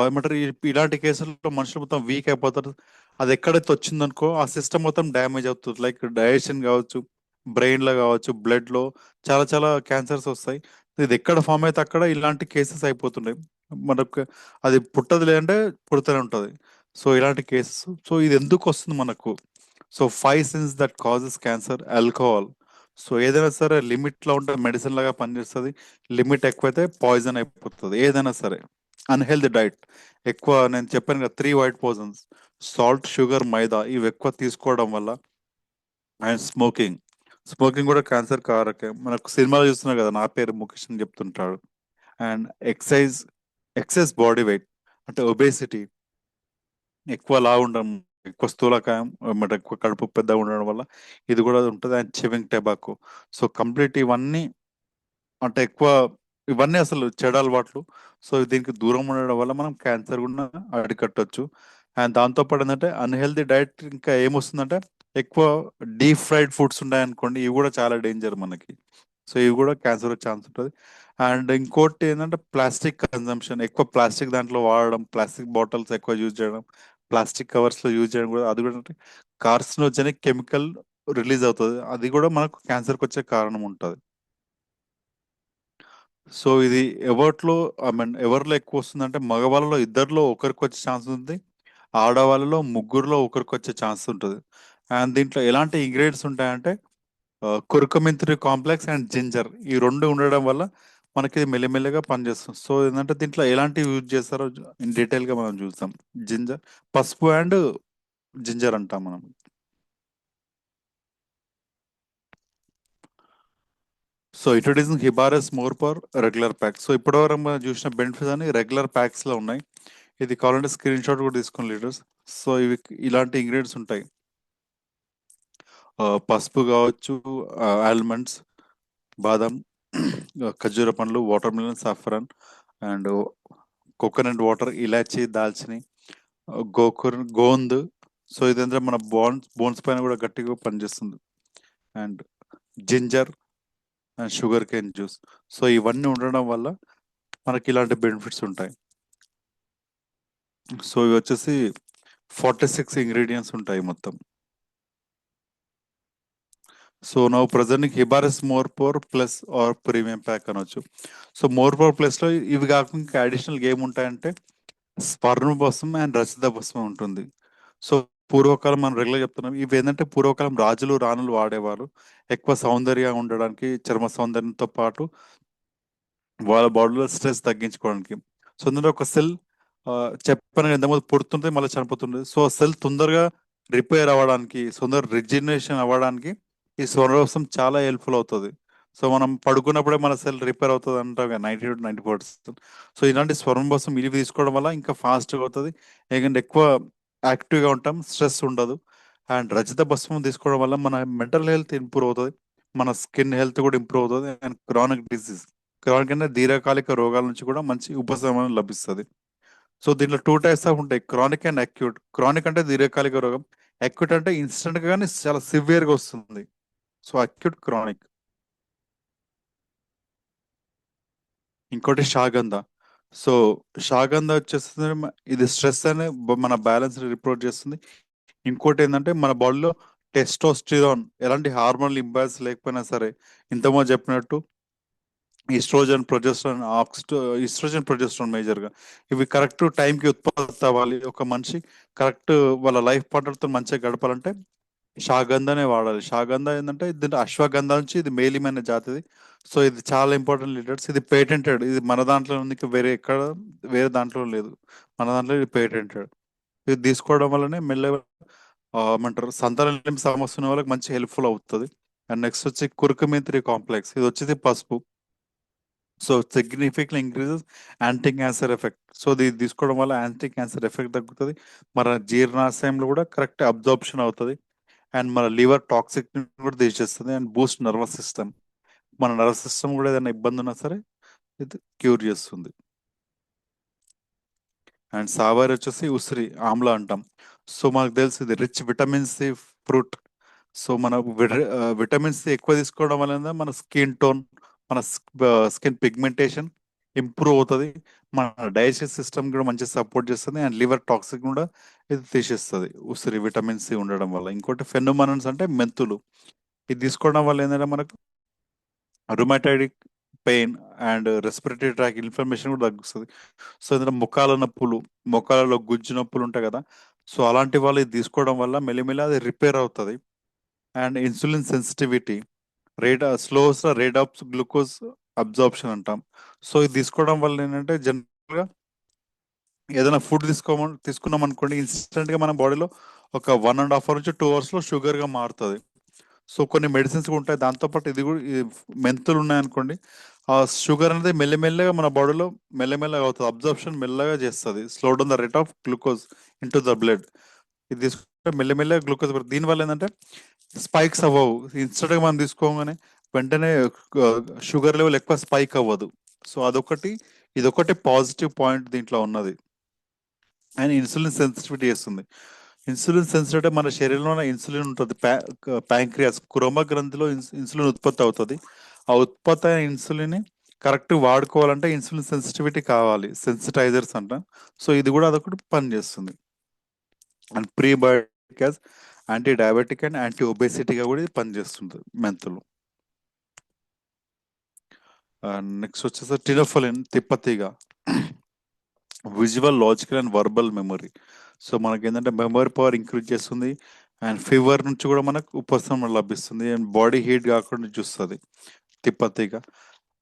ఏమంటారు, ఇలాంటి కేసుల్లో మనుషులు మొత్తం వీక్ అయిపోతారు. అది ఎక్కడైతే వచ్చిందనుకో ఆ సిస్టమ్ మొత్తం డ్యామేజ్ అవుతుంది. లైక్ డైజెషన్ కావచ్చు, బ్రెయిన్ లో కావచ్చు, బ్లడ్ లో చాలా చాలా క్యాన్సర్స్ వస్తాయి. ఇది ఎక్కడ ఫామ్ అయితే అక్కడ ఇలాంటి కేసెస్ అయిపోతున్నాయి మనకు. అది పుట్టదు లేదంటే పుడుతూనే ఉంటది. సో ఇలాంటి కేసెస్. సో ఇది ఎందుకు వస్తుంది మనకు? So 5 sins that causes cancer. Alcohol. So ఏదైనా సరే లిమిట్ లో ఉంటే మెడిసిన్ లాగా పనిచేస్తుంది. లిమిట్ ఎక్కువైతే పాయిజన్ అయిపోతుంది ఏదైనా సరే. అన్హెల్దీ డైట్, ఎక్కువ నేను చెప్పాను కదా 3 white poisons: salt, sugar, maida, ఇవి ఎక్కువ తీసుకోవడం వల్ల. And smoking. స్మోకింగ్ కూడా క్యాన్సర్ కారకే. మనకు సినిమాలు చూస్తున్నాం కదా, నా పేరు ముఖేష్ అని చెప్తుంటాడు. And excise, excess body weight అంటే ఒబేసిటీ, ఎక్కువ లావు ఉండడం, ఎక్కువ స్థూలకాయం, మరి ఎక్కువ కడుపు పెద్దగా ఉండడం వల్ల ఇది కూడా ఉంటుంది. And chewing tobacco. So complete ఇవన్నీ అంటే ఎక్కువ, ఇవన్నీ అసలు చెడు అలవాట్లు. సో దీనికి దూరం ఉండడం వల్ల మనం క్యాన్సర్ కూడా అరికట్టొచ్చు. అండ్ దాంతోపాటు ఏంటంటే అన్హెల్దీ డైట్ ఇంకా ఏమొస్తుందంటే, ఎక్కువ డీప్ ఫ్రైడ్ ఫుడ్స్ ఉన్నాయనుకోండి, ఇవి కూడా చాలా డేంజర్ మనకి. సో ఇవి కూడా క్యాన్సర్ వచ్చే ఛాన్స్ ఉంటుంది. అండ్ ఇంకోటి ఏంటంటే ప్లాస్టిక్ కన్జంప్షన్, ఎక్కువ ప్లాస్టిక్ దాంట్లో వాడడం, ప్లాస్టిక్ బాటిల్స్ ఎక్కువ యూజ్ చేయడం, ప్లాస్టిక్ కవర్స్ లో యూజ్ చేయడం కూడా, అది కూడా అంటే కార్సినోజెనిక్ కెమికల్ రిలీజ్ అవుతుంది. అది కూడా మనకు క్యాన్సర్కి వచ్చే కారణం ఉంటుంది. సో ఇది ఎవరిలో, ఐ మీన్ ఎవరిలో ఎక్కువ వస్తుందంటే, మగవాళ్ళలో ఇద్దరిలో ఒకరికి వచ్చే ఛాన్స్ ఉంది, ఆడవాళ్ళలో ముగ్గురులో ఒకరికి వచ్చే ఛాన్స్ ఉంటుంది. అండ్ దీంట్లో ఎలాంటి ఇంగ్రీడియంట్స్ ఉంటాయంటే, కురుకుమింత్రి కాంప్లెక్స్ అండ్ జింజర్, ఈ రెండు ఉండడం వల్ల మనకి ఇది మెల్లిమెల్లిగా పనిచేస్తుంది. సో ఏంటంటే దీంట్లో ఎలాంటివి యూజ్ చేస్తారో ఇన్ డీటెయిల్ గా మనం చూస్తాం. జింజర్, పసుపు అండ్ జింజర్ అంటాం మనం. So introducing Hibares more power regular packs. So ఇప్పటివరకు మనం చూసిన బెనిఫిట్స్ అని రెగ్యులర్ ప్యాక్స్ లో ఉన్నాయి. ఇది కావాలంటే స్క్రీన్ షాట్ కూడా తీసుకుని లీడర్స్. సో ఇవి ఇలాంటి ఇంగ్రీడియంట్స్ ఉంటాయి: పసుపు కావచ్చు, ఆల్మండ్స్, బాదం, ఖర్జూర పండ్లు, watermelon, saffron, and coconut water, ఇలాచి, దాల్చిని, గోంద్. సో ఇదంతా మన బోన్స్ పైన కూడా గట్టిగా పనిచేస్తుంది. And ginger and sugar cane juice. So ఇవన్నీ ఉండడం వల్ల మనకి ఇలాంటి బెనిఫిట్స్ ఉంటాయి. సో ఇవి వచ్చేసి 46 ఇంగ్రీడియంట్స్ ఉంటాయి మొత్తం. సో నా present Hibares more power plus or premium pack అనొచ్చు. సో మోర్ పవర్ ప్లస్ లో ఇవి కాకుండా ఇంకా అడిషనల్ గేమ్ ఉంటాయంటే, స్వర్ణ భస్మం అండ్ రచిత భస్మం ఉంటుంది. సో పూర్వకాలం మనం రెగ్యులర్ చెప్తున్నాం, ఇవి ఏంటంటే పూర్వకాలం రాజులు రాణులు వాడేవారు ఎక్కువ సౌందర్యంగా ఉండడానికి, చర్మ సౌందర్యంతో పాటు వాళ్ళ బాడీలో స్ట్రెస్ తగ్గించుకోవడానికి. సో ఇందులో ఒక సెల్, చెప్పాను కదా ఇంతకుముందు, పుడుతుంటే మళ్ళీ చనిపోతుంది. సో సెల్ తొందరగా రిపేర్ అవ్వడానికి, తొందరగా రిజినరేషన్ అవ్వడానికి ఈ సౌరభసం చాలా హెల్ప్ఫుల్ అవుతుంది. సో మనం పడుకున్నప్పుడే మన సెల్ రిపేర్ అవుతుంది అంటాం కదా, 90 to 94%. సో ఇలాంటి స్వర్ణభస్మం ఇవి తీసుకోవడం వల్ల ఇంకా ఫాస్ట్గా అవుతుంది. ఎందుకంటే ఎక్కువ యాక్టివ్గా ఉంటాం, స్ట్రెస్ ఉండదు. అండ్ రజిత భస్మం తీసుకోవడం వల్ల మన మెంటల్ హెల్త్ ఇంప్రూవ్ అవుతుంది, మన స్కిన్ హెల్త్ కూడా ఇంప్రూవ్ అవుతుంది. అండ్ క్రానిక్ డిసీజ్ క్రానిక్ అంటే దీర్ఘకాలిక రోగాల నుంచి కూడా మంచి ఉపశమనం లభిస్తుంది. సో దీంట్లో టూ టైప్స్ ఆఫ్ ఉంటాయి, క్రానిక్ అండ్ అక్యూట్. క్రానిక్ అంటే దీర్ఘకాలిక రోగం, అక్యూట్ అంటే ఇన్స్టెంట్ గానీ చాలా సివియర్ గా వస్తుంది. So acute, chronic. ఇంకోటి షాగంధ. సో షాగంధ వచ్చేస్తుంది ఇది స్ట్రెస్ అనే మన బ్యాలెన్స్ రిపోర్ట్ చేస్తుంది. ఇంకోటి ఏంటంటే మన బాడీలో టెస్టోస్టిరాన్ ఎలాంటి హార్మోనల్ ఇంబ్యాలెన్స్ లేకపోయినా సరే, ఇంతకుముందు చెప్పినట్టు ఈస్ట్రోజన్, ప్రొజెస్ట్రాన్, ఈస్ట్రోజన్, ప్రొజెస్ట్రాన్ మేజర్గా ఇవి కరెక్ట్ టైంకి ఉత్పత్తి అవ్వాలి. ఒక మనిషి కరెక్ట్ వాళ్ళ లైఫ్ పార్ట్నర్తో మంచిగా గడపాలంటే షాగంధానే వాడాలి. షాగంధ ఏంటంటే ఇది అశ్వగంధ నుంచి ఇది మేలిమైన జాతిది. సో ఇది చాలా ఇంపార్టెంట్ లీడర్స్. ఇది పేటెంటెడ్, ఇది మన దాంట్లో ఉంది, ఇంకా వేరే ఎక్కడ వేరే దాంట్లో లేదు. మన దాంట్లో ఇది పేటెంటెడ్. ఇది తీసుకోవడం వల్లనే మెల్లగా ఏమంటారు సంతానం సమస్య ఉన్న వాళ్ళకి మంచి హెల్ప్ఫుల్ అవుతుంది. అండ్ నెక్స్ట్ వచ్చి కురుకుమిత్రి కాంప్లెక్స్, ఇది వచ్చేది పసుపు. So significant increases anti cancer effect. So ఇది తీసుకోవడం వల్ల యాంటీ క్యాన్సర్ ఎఫెక్ట్ తగ్గుతుంది. మన జీర్ణాశయంలో కూడా కరెక్ట్ అబ్జార్ప్షన్ అవుతుంది. అండ్ మన లివర్ టాక్సిక్ కూడా తీసేస్తుంది. అండ్ బూస్ట్ నర్వస్ సిస్టమ్, మన నర్వస్ సిస్టమ్ కూడా ఏదైనా ఇబ్బంది ఉన్నా సరే ఇది క్యూర్ చేస్తుంది. అండ్ సావారి వచ్చేసి ఉసిరి ఆమ్లా అంటాం. సో మనకు తెలుసు ఇది rich vitamin C fruit. So మన విటమిన్ సి ఎక్కువ తీసుకోవడం వల్ల మన స్కిన్ టోన్, మన స్కిన్ పిగ్మెంటేషన్ ఇంప్రూవ్ అవుతుంది. మన డైజెస్ట్ సిస్టమ్ కూడా మంచిగా సపోర్ట్ చేస్తుంది. అండ్ లివర్ టాక్సిక్ కూడా ఇది తీసేస్తుంది ఉసిరి విటమిన్ సి ఉండడం వల్ల. ఇంకోటి ఫెనోమనన్స్ అంటే మెంతులు. ఇది తీసుకోవడం వల్ల ఏంటంటే మనకు rheumatoid pain and respiratory tract inflammation కూడా తగ్గుతుంది. సో ఇందులో ముఖాల నొప్పులు, ముఖాలలో గుజ్జు నొప్పులు ఉంటాయి కదా, సో అలాంటి వాళ్ళు ఇది తీసుకోవడం వల్ల మెల్లిమెల్లి అది రిపేర్ అవుతుంది. And insulin sensitivity, slows rate of glucose absorption అంటాం. సో ఇది తీసుకోవడం వల్ల ఏంటంటే జనరల్గా ఏదైనా ఫుడ్ తీసుకున్నాం అనుకోండి, ఇన్స్టెంట్ గా మన బాడీలో ఒక 1.5 hour నుంచి 2 hours లో షుగర్ గా మారుతుంది. సో కొన్ని మెడిసిన్స్ కూడా ఉంటాయి, దాంతోపాటు ఇది కూడా ఈ మెంతులు ఉన్నాయనుకోండి, ఆ షుగర్ అనేది మెల్లమెల్లగా మన బాడీలో మెల్లమెల్లగా అవుతుంది, అబ్జర్ప్షన్ మెల్లగా చేస్తుంది, slow down the rate of glucose in to the blood. ఇది తీసుకుంటే మెల్లమెల్లగా గ్లూకోజ్ దీనివల్ల ఏంటంటే స్పైక్స్ అవ్వవు. ఇన్స్టెంట్గా మనం తీసుకోగానే వెంటనే షుగర్ లెవెల్ ఎక్కువ స్పైక్ అవ్వదు. సో అదొకటి, ఇదొకటి పాజిటివ్ పాయింట్ దీంట్లో ఉన్నది. అండ్ ఇన్సులిన్ సెన్సిటివిటీ చేస్తుంది. ఇన్సులిన్ సెన్సిటివిటీ మన శరీరంలో ఇన్సులిన్ ఉంటుంది, ప్యాంక్రియాస్ కురమ గ్రంథిలో ఇన్సులిన్ ఉత్పత్తి అవుతుంది. ఆ ఉత్పత్తి అయిన ఇన్సులిన్ కరెక్ట్ వాడుకోవాలంటే ఇన్సులిన్ సెన్సిటివిటీ కావాలి, సెన్సిటైజర్స్ అంట. సో ఇది కూడా అదొకటి పనిచేస్తుంది. And prebiotic as anti diabetic and anti ఒబేసిటీగా కూడా ఇది పనిచేస్తుంది మెంతులు. నెక్స్ట్ వచ్చేసి టినోఫలిన్, తిప్పతీగ, visual, logical and verbal memory. So మనకి ఏంటంటే మెమరీ పవర్ ఇంక్రీజ్ చేస్తుంది. అండ్ ఫీవర్ నుంచి కూడా మనకు ఉపశమనం లభిస్తుంది. అండ్ బాడీ హీట్ కాకుండా చూస్తుంది తిప్పతీగ.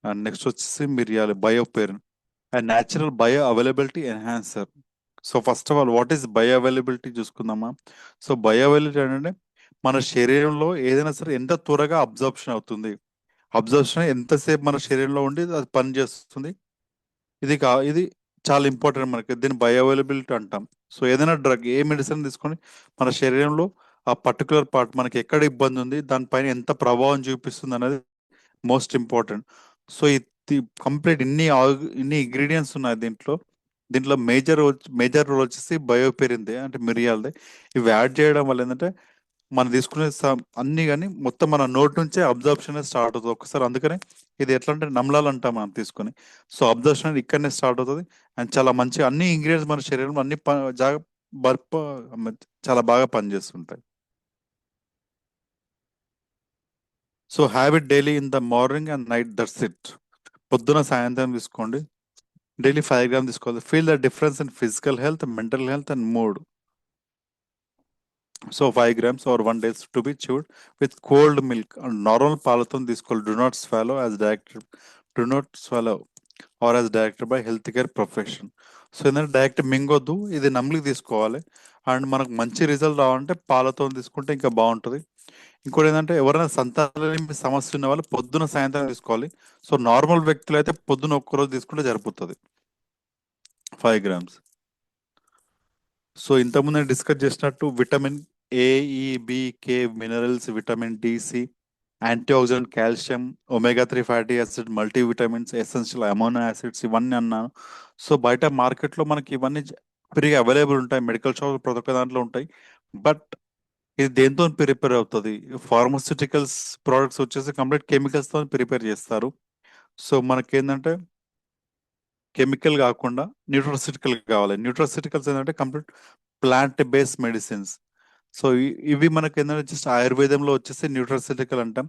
అండ్ నెక్స్ట్ వచ్చేసి మిరియాలు, BioPerine and natural bio availability enhancer. So first of all what is bio availability చూసుకుందామా. సో బయో అవైలబిలిటీ అంటే మన శరీరంలో ఏదైనా సరే ఎంత త్వరగా అబ్జర్ప్షన్ అవుతుంది, అబ్జర్ప్షన్ ఎంతసేపు మన శరీరంలో ఉండి అది పనిచేస్తుంది, ఇది చాలా ఇంపార్టెంట్ మనకి. దీన్ని బయో అవైలబిలిటీ అంటాం. సో ఏదైనా డ్రగ్, ఏ మెడిసిన్ తీసుకొని మన శరీరంలో ఆ పర్టికులర్ పార్ట్ మనకి ఎక్కడ ఇబ్బంది ఉంది, దానిపైన ఎంత ప్రభావం చూపిస్తుంది అనేది మోస్ట్ ఇంపార్టెంట్. సో ఇది కంప్లీట్ ఇన్ని ఇంగ్రీడియంట్స్ ఉన్నాయి దీంట్లో. దీంట్లో మేజర్ రోల్ వచ్చేసి బయోపెరిందే అంటే మిరియాలదే. ఇవి యాడ్ చేయడం వల్ల ఏంటంటే మనం తీసుకునే అన్ని కానీ మొత్తం మన నోట్ నుంచే అబ్జర్ప్షన్ స్టార్ట్ అవుతుంది ఒకసారి. అందుకనే ఇది ఎట్లా అంటే నమ్లాలు అంటాం మనం తీసుకొని. సో అబ్జర్ప్షన్ ఇక్కడనే స్టార్ట్ అవుతుంది. అండ్ చాలా మంచి అన్ని ఇంగ్రీడియంట్స్ మన శరీరంలో అన్ని బర్ప చాలా బాగా పనిచేస్తుంటాయి. So have it daily in the morning and night, that's it. పొద్దున సాయంత్రం తీసుకోండి, డైలీ 5 grams తీసుకోవాలి. Feel the difference in physical health, mental health and mood. So 5 grams or 1 day to be chewed with cold milk. Normal పాలతో తీసుకోవాలి. Do not swallow or as directed by health care profession. So ఏంటంటే డైరెక్ట్ మింగొద్దు, ఇది నమ్లికి తీసుకోవాలి. అండ్ మనకు మంచి రిజల్ట్ రావాలంటే పాలతో తీసుకుంటే ఇంకా బాగుంటుంది. ఇంకోటి ఏంటంటే ఎవరైనా సంతానలేమి సమస్య ఉన్న వాళ్ళు పొద్దున సాయంత్రం తీసుకోవాలి. సో నార్మల్ వ్యక్తులు అయితే పొద్దున ఒక్కరోజు తీసుకుంటే సరిపోతుంది 5 grams. సో ఇంతకుముందు నేను డిస్కస్ చేసినట్టు vitamin A, E, B, K, minerals, vitamin D, C antioxidant, calcium, omega 3 fatty acid, multivitamins, essential amino acids ఇవన్నీ అన్నాను. సో బయట మార్కెట్లో మనకి ఇవన్నీ ఫ్రీగా అవైలబుల్ ఉంటాయి, మెడికల్ షాప్ ప్రతి ఒక్క దాంట్లో ఉంటాయి. బట్ ఇది దేంతో ప్రిపేర్ అవుతుంది? ఫార్మస్యూటికల్స్ ప్రోడక్ట్స్ వచ్చేసి కంప్లీట్ కెమికల్స్తో ప్రిపేర్ చేస్తారు. సో మనకేంటంటే కెమికల్ కాకుండా న్యూట్రాసిటికల్ కావాలి. న్యూట్రాసిటికల్స్ ఏంటంటే complete plant based medicines. So ఇవి మనకి ఏంటంటే జస్ట్ ఆయుర్వేదంలో వచ్చేసి న్యూట్రాసిటికల్ అంటాం.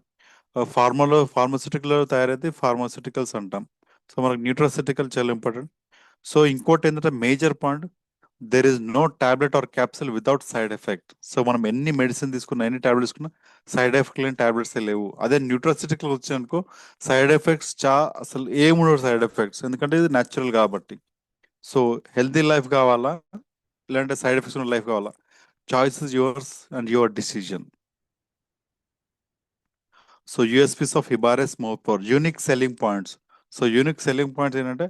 ఫార్మస్యూటికల్ తయారైతే ఫార్మస్యూటికల్స్ అంటాం. సో మనకి న్యూట్రాసిటికల్ చాలా ఇంపార్టెంట్. సో ఇంకోటి ఏంటంటే major point, there is no tablet or capsule without side effect. So మనం ఎన్ని మెడిసిన్ తీసుకున్నా, ఎన్ని టాబ్లెట్ తీసుకున్నా సైడ్ ఎఫెక్ట్ లేని టాబ్లెట్స్ లేవు. అదే న్యూట్రాసిటికల్ వచ్చాయనుకో సైడ్ ఎఫెక్ట్స్ అసలు ఏముండవు సైడ్ ఎఫెక్ట్స్, ఎందుకంటే ఇది న్యాచురల్ కాబట్టి. సో హెల్తీ లైఫ్ కావాలా లేదంటే సైడ్ ఎఫెక్ట్స్ ఉన్న లైఫ్ కావాలా? Choice is yours and your decision. So USPs of Hibares more power unique selling points. So unique selling points ఏంటంటే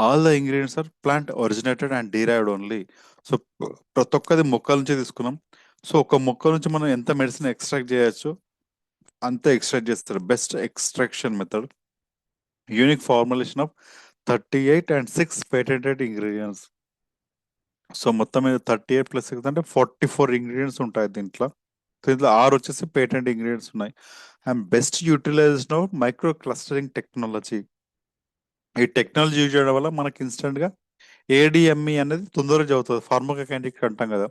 all the ingredients are plant originated and derived only. So ప్రతి ఒక్కది మొక్కల నుంచి తీసుకున్నాం. సో ఒక మొక్క నుంచి మనం ఎంత మెడిసిన్ ఎక్స్ట్రాక్ట్ చేయొచ్చు అంతే ఎక్స్ట్రాక్ట్ చేస్తారు. Best extraction method, unique formulation of 38 and 6 patented ingredients. So మొత్తం మీద 38 + 6 అంటే 44 ఇంగ్రీడియంట్స్ ఉంటాయి దీంట్లో. దీంట్లో 6 వచ్చేసి పేటెంట్ ఇంగ్రీడియంట్స్ ఉన్నాయి. And best utilization of micro clustering technology. ఈ టెక్నాలజీ యూజ్ చేయడం వల్ల మనకి ఇన్స్టెంట్ గా ఏడిఎంఈ అనేది తొందరగా చదువుతుంది. ఫార్మకోకైనెటిక్ అంటాం కదా,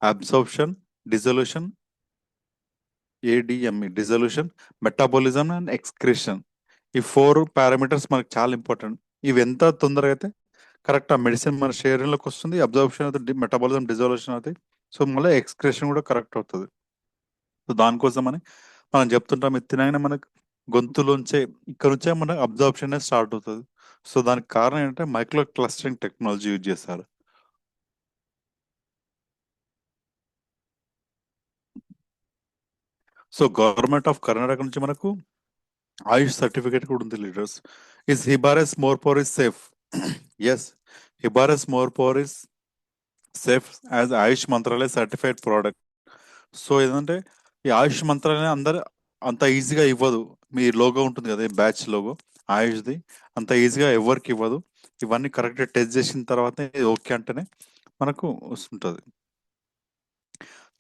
absorption, dissolution, ADME dissolution, metabolism and excretion. ఈ 4 పారామీటర్స్ మనకి చాలా ఇంపార్టెంట్. ఇవి ఎంత తొందరగా అయితే కరెక్ట్ ఆ మెడిసిన్ మన శరీరంలోకి వస్తుంది, అబ్జర్ప్షన్ అవుతుంది, మెటబాలిజం డిజాల్యూషన్ అవుతాయి. సో మళ్ళీ ఎక్స్క్రెషన్ కూడా కరెక్ట్ అవుతుంది. సో దానికోసం అని మనం చెప్తుంటాం, ఇది తినగానే మనకు గొంతులోంచే ఇక్కడ నుంచే మన అబ్జర్ప్షన్ స్టార్ట్ అవుతుంది. సో దానికి కారణం ఏంటంటే మైక్రో క్లస్టరింగ్ టెక్నాలజీ యూజ్ చేస్తారు. సో గవర్నమెంట్ ఆఫ్ కర్ణాటక నుంచి మనకు ఆయుష్ సర్టిఫికేట్ కూడా ఉంది leaders. Is Hibares more power is safe? Yes, Hibares more power is safe as AYUSH Mantralaya certified product. So ఏంటంటే ఈ ఆయుష్ మంత్రాలయం అందరు అంత ఈజీగా ఇవ్వదు. మీ లోగో ఉంటుంది కదా, బ్యాచ్ లోగో ఆయుష్ది, అంత ఈజీగా ఎవరికి ఇవ్వదు. ఇవన్నీ కరెక్ట్ టెస్ట్ చేసిన తర్వాత ఇది ఓకే అంటేనే మనకు వస్తుంటుంది.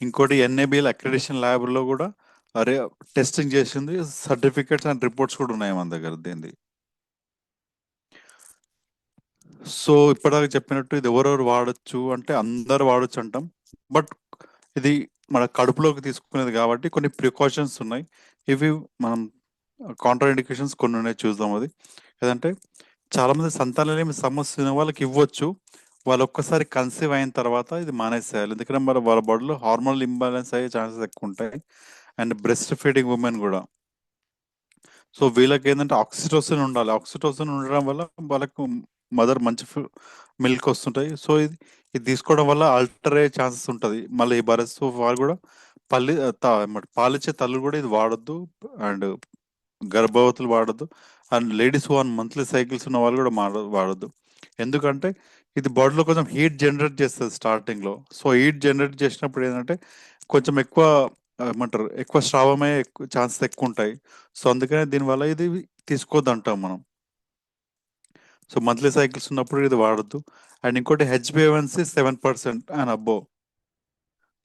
ఇంకోటి ఎన్ఏబిఎల్ అక్రెడిషన్ ల్యాబ్లో కూడా అరే టెస్టింగ్ చేసింది, సర్టిఫికేట్స్ అండ్ రిపోర్ట్స్ కూడా ఉన్నాయి మన దగ్గర దీనిది. సో ఇప్పటిదాకా చెప్పినట్టు ఇది ఎవరెవరు వాడచ్చు అంటే అందరు వాడచ్చు అంటాం. బట్ ఇది మన కడుపులోకి తీసుకునేది కాబట్టి కొన్ని ప్రికాషన్స్ ఉన్నాయి. ఇవి మనం కాంట్రా ఇండికేషన్స్ కొన్ని ఉన్నాయి, చూద్దాం. అది ఏదంటే చాలా మంది సంతానం లేని సమస్య ఉన్న వాళ్ళకి ఇవ్వచ్చు. వాళ్ళు ఒక్కసారి కన్సీవ్ అయిన తర్వాత ఇది మానేసేయాలి, ఎందుకంటే మరి వాళ్ళ బాడీలో హార్మోనల్ ఇంబ్యాలెన్స్ అయ్యే ఛాన్సెస్ ఎక్కువ ఉంటాయి. అండ్ బ్రెస్ట్ ఫీడింగ్ ఉమెన్ కూడా. సో వీళ్ళకి ఏంటంటే ఆక్సిటోసిన్ ఉండాలి. ఆక్సిటోసిన్ ఉండడం వల్ల వాళ్ళకు మదర్ మంచి మిల్క్ వస్తుంటాయి. సో ఇది ఇది తీసుకోవడం వల్ల ఆల్టర్ అయ్యే ఛాన్సెస్ ఉంటుంది మళ్ళీ ఈ భరత్. సో వాళ్ళు కూడా పాలిచ్చే తల్లు కూడా ఇది వాడొద్దు. అండ్ గర్భవతులు వాడొద్దు. And ladies who on monthly cycles ఉన్న వాళ్ళు కూడా వాడొద్దు. ఎందుకంటే ఇది బాడీలో కొంచెం హీట్ జనరేట్ చేస్తుంది స్టార్టింగ్ లో. సో హీట్ జనరేట్ చేసినప్పుడు ఏంటంటే కొంచెం ఎక్కువ ఏమంటారు, ఎక్కువ స్రావమయ్యే ఛాన్సెస్ ఎక్కువ ఉంటాయి. సో అందుకనే దీనివల్ల ఇది తీసుకోవద్దు అంటాం మనం. సో మంత్లీ సైకిల్స్ ఉన్నప్పుడు ఇది వాడద్దు. అండ్ ఇంకోటి హెచ్బిఏవన్సీ 7% అండ్ అబ్బో.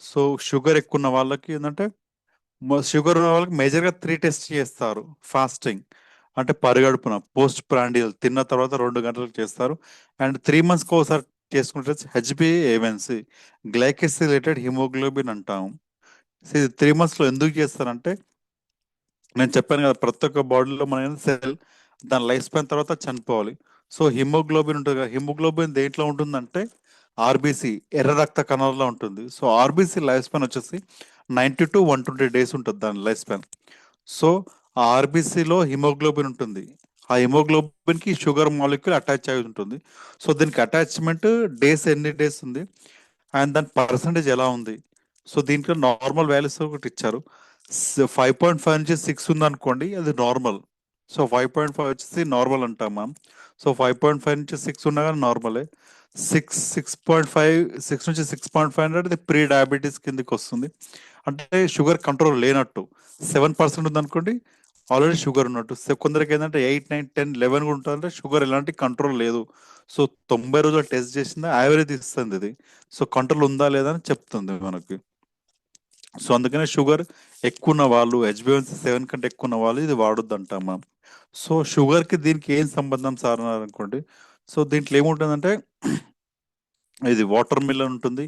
సో షుగర్ ఎక్కువ ఉన్న వాళ్ళకి ఏంటంటే షుగర్ ఉన్న వాళ్ళకి మేజర్గా 3 టెస్ట్ చేస్తారు. ఫాస్టింగ్ అంటే పరిగడుపున పోస్ట్ ప్రాండియల్ తిన్న తర్వాత 2 గంటలకు చేస్తారు. అండ్ 3 monthsకి ఒకసారి చేసుకుంటే హెచ్బిఏవన్సీ గ్లైకోసిలేటెడ్ హిమోగ్లోబిన్ అంటాము. సో ఇది 3 monthsలో ఎందుకు చేస్తారంటే నేను చెప్పాను కదా, ప్రతి ఒక్క బాడీలో మన సెల్ దాని లైఫ్ స్పాన్ తర్వాత చనిపోవాలి. సో హిమోగ్లోబిన్ ఉంటుంది కదా, హిమోగ్లోబిన్ దేంట్లో ఉంటుందంటే ఆర్బీసీ ఎర్ర రక్త కణాల్లో ఉంటుంది. సో ఆర్బీసీ లైఫ్ స్పాన్ వచ్చేసి 90 to 120 days ఉంటుంది దాని లైఫ్ స్పాన్. సో ఆ ఆర్బీసీలో హిమోగ్లోబిన్ ఉంటుంది. ఆ హిమోగ్లోబిన్ కి షుగర్ మాలిక్యూల్ అటాచ్ అయి ఉంటుంది. సో దీనికి అటాచ్మెంట్ డేస్ ఎన్ని డేస్ ఉంది అండ్ దాని పర్సంటేజ్ ఎలా ఉంది. సో దీంట్లో నార్మల్ వాల్యూస్ ఒకటి ఇచ్చారు. 5.5 నుంచి 6 ఉంది అనుకోండి, అది నార్మల్. సో 5.5 వచ్చేసి నార్మల్ అంటాం మనం. సో 5.5 నుంచి 6 ఉన్నా కానీ నార్మలే. 6 6.5 6 నుంచి 6.5 అంటే అది ప్రీ డయాబెటీస్ కిందకి వస్తుంది. అంటే షుగర్ కంట్రోల్ లేనట్టు. 7% ఉందనుకోండి, ఆల్రెడీ షుగర్ ఉన్నట్టు. కొందరికి ఏంటంటే 8, 9, 10, 11 కూడా ఉంటుందంటే షుగర్ ఎలాంటి కంట్రోల్ లేదు. సో 90 రోజులు టెస్ట్ చేసిందా యావరేజ్ ఇస్తుంది ఇది. సో కంట్రోల్ ఉందా లేదా అని చెప్తుంది మనకి. సో అందుకనే షుగర్ ఎక్కువ ఉన్న వాళ్ళు, హెచ్బిఎన్సీ 7 కంటే ఎక్కువ ఉన్న వాళ్ళు ఇది వాడొద్దు అంటాం మనం. సో షుగర్కి దీనికి ఏం సంబంధం సార్ అన్నారు అనుకోండి. సో దీంట్లో ఏముంటుందంటే ఇది వాటర్ మిలన్ ఉంటుంది,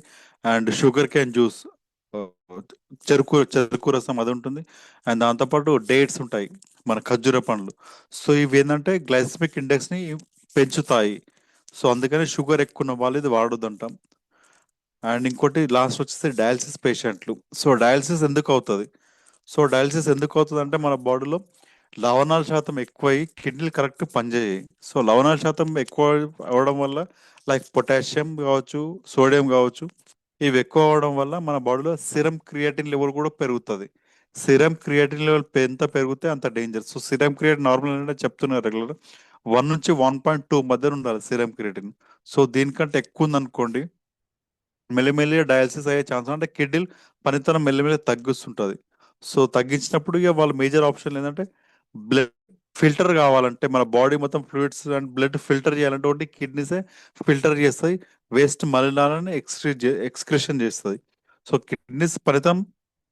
అండ్ షుగర్ క్యాన్ జ్యూస్, చెరుకు చెరుకు రసం అది ఉంటుంది, అండ్ దాంతోపాటు డేట్స్ ఉంటాయి, మన ఖర్జూర పండ్లు. సో ఇవి ఏంటంటే గ్లైసమిక్ ఇండెక్స్ని పెంచుతాయి. సో అందుకని షుగర్ ఎక్కువ ఉన్న వాళ్ళు ఇది వాడొద్దు అంటాం. అండ్ ఇంకోటి లాస్ట్ వచ్చేసి డయాలసిస్ పేషెంట్లు. సో డయాలసిస్ ఎందుకు అవుతుంది? సో డయాలసిస్ ఎందుకు అవుతుంది అంటే మన బాడీలో లవణాల శాతం ఎక్కువై కిడ్నీలు కరెక్ట్ పనిచేయాయి. సో లవణాల శాతం ఎక్కువ అవడం వల్ల, లైక్ పొటాషియం కావచ్చు, సోడియం కావచ్చు, ఇవి ఎక్కువ అవడం వల్ల మన బాడీలో సిరం క్రియాటిన్ లెవెల్ కూడా పెరుగుతుంది. సిరం క్రియాటిన్ లెవెల్ ఎంత పెరిగితే అంత danger. So serum creatinine normal అంటే చెప్తున్నారు రెగ్యులర్ 1 నుంచి 1.2 మధ్య ఉండాలి సిరం క్రియాటిన్. సో దీనికంటే ఎక్కువ ఉందనుకోండి, మెల్లిమెల్లిగా డయాలసిస్ అయ్యే ఛాన్స్, అంటే కిడ్నీలు పనితనం మెల్లిమెల్లిగా తగ్గిస్తుంటుంది. సో తగ్గించినప్పుడు ఇక వాళ్ళ మేజర్ ఆప్షన్ ఏంటంటే బ్లడ్ ఫిల్టర్ కావాలంటే, మన బాడీ మొత్తం ఫ్లూయిడ్స్ అండ్ బ్లడ్ ఫిల్టర్ చేయాలంటే ఒకటి కిడ్నీసే ఫిల్టర్ చేస్తాయి, వేస్ట్ మలినాలని ఎక్స్క్రిషన్ చేస్తుంది. సో కిడ్నీస్ పనితం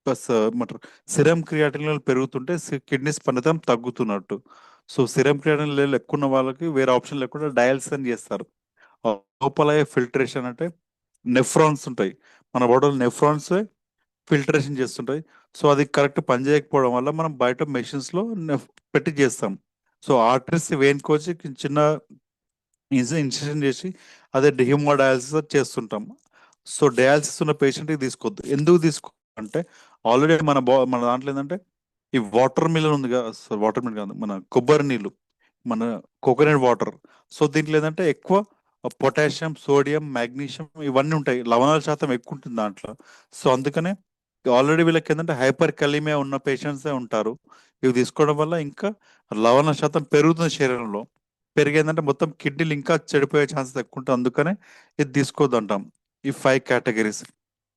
ప్లస్ ఏమంటారు సిరం క్రియాటిన్ లెవెల్ పెరుగుతుంటే కిడ్నీస్ పనితం తగ్గుతున్నట్టు. సో సిరం క్రియాటిన్ లెవెల్ ఎక్కువ ఉన్న వాళ్ళకి వేరే ఆప్షన్ లేకుండా డయాలసిస్ అని చేస్తారు. లోపల ఫిల్టరేషన్ అంటే నెఫ్రాన్స్ ఉంటాయి, మన బాడీలో నెఫ్రాన్స్ ఫిల్టరేషన్ చేస్తుంటాయి. సో అది కరెక్ట్ పని చేయకపోవడం వల్ల మనం బయట మెషిన్స్లో పెట్టి చేస్తాం. సో ఆర్టరీస్ వెయిన్కొచ్చి చిన్న ఇన్సిషన్ చేసి అదే డయాలసిస్ చేస్తుంటాం. సో డయాలసిస్ ఉన్న పేషెంట్కి తీసుకోవద్దు. ఎందుకు తీసుకో అంటే ఆల్రెడీ మన దాంట్లో ఏంటంటే ఈ వాటర్ మిలన్ ఉంది కదా సార్, వాటర్ మిలన్ కాదు, మన కొబ్బరి నీళ్ళు, మన కోకోనట్ వాటర్. సో దీంట్లో ఏంటంటే ఎక్కువ పొటాషియం, సోడియం, మాగ్నీషియం ఇవన్నీ ఉంటాయి, లవణాల శాతం ఎక్కువ ఉంటుంది దాంట్లో. సో అందుకనే ఆల్రెడీ వీళ్ళకి ఏంటంటే హైపర్ కలిమియా ఉన్న పేషెంట్సే ఉంటారు. ఇవి తీసుకోవడం వల్ల ఇంకా లవణ శాతం పెరుగుతుంది శరీరంలో. పెరిగేందంటే మొత్తం కిడ్నీలు ఇంకా చెడిపోయే ఛాన్సెస్ ఎక్కువ ఉంటాయి. అందుకనే ఇది తీసుకోవద్దు అంటాం, ఈ 5 కేటగిరీస్.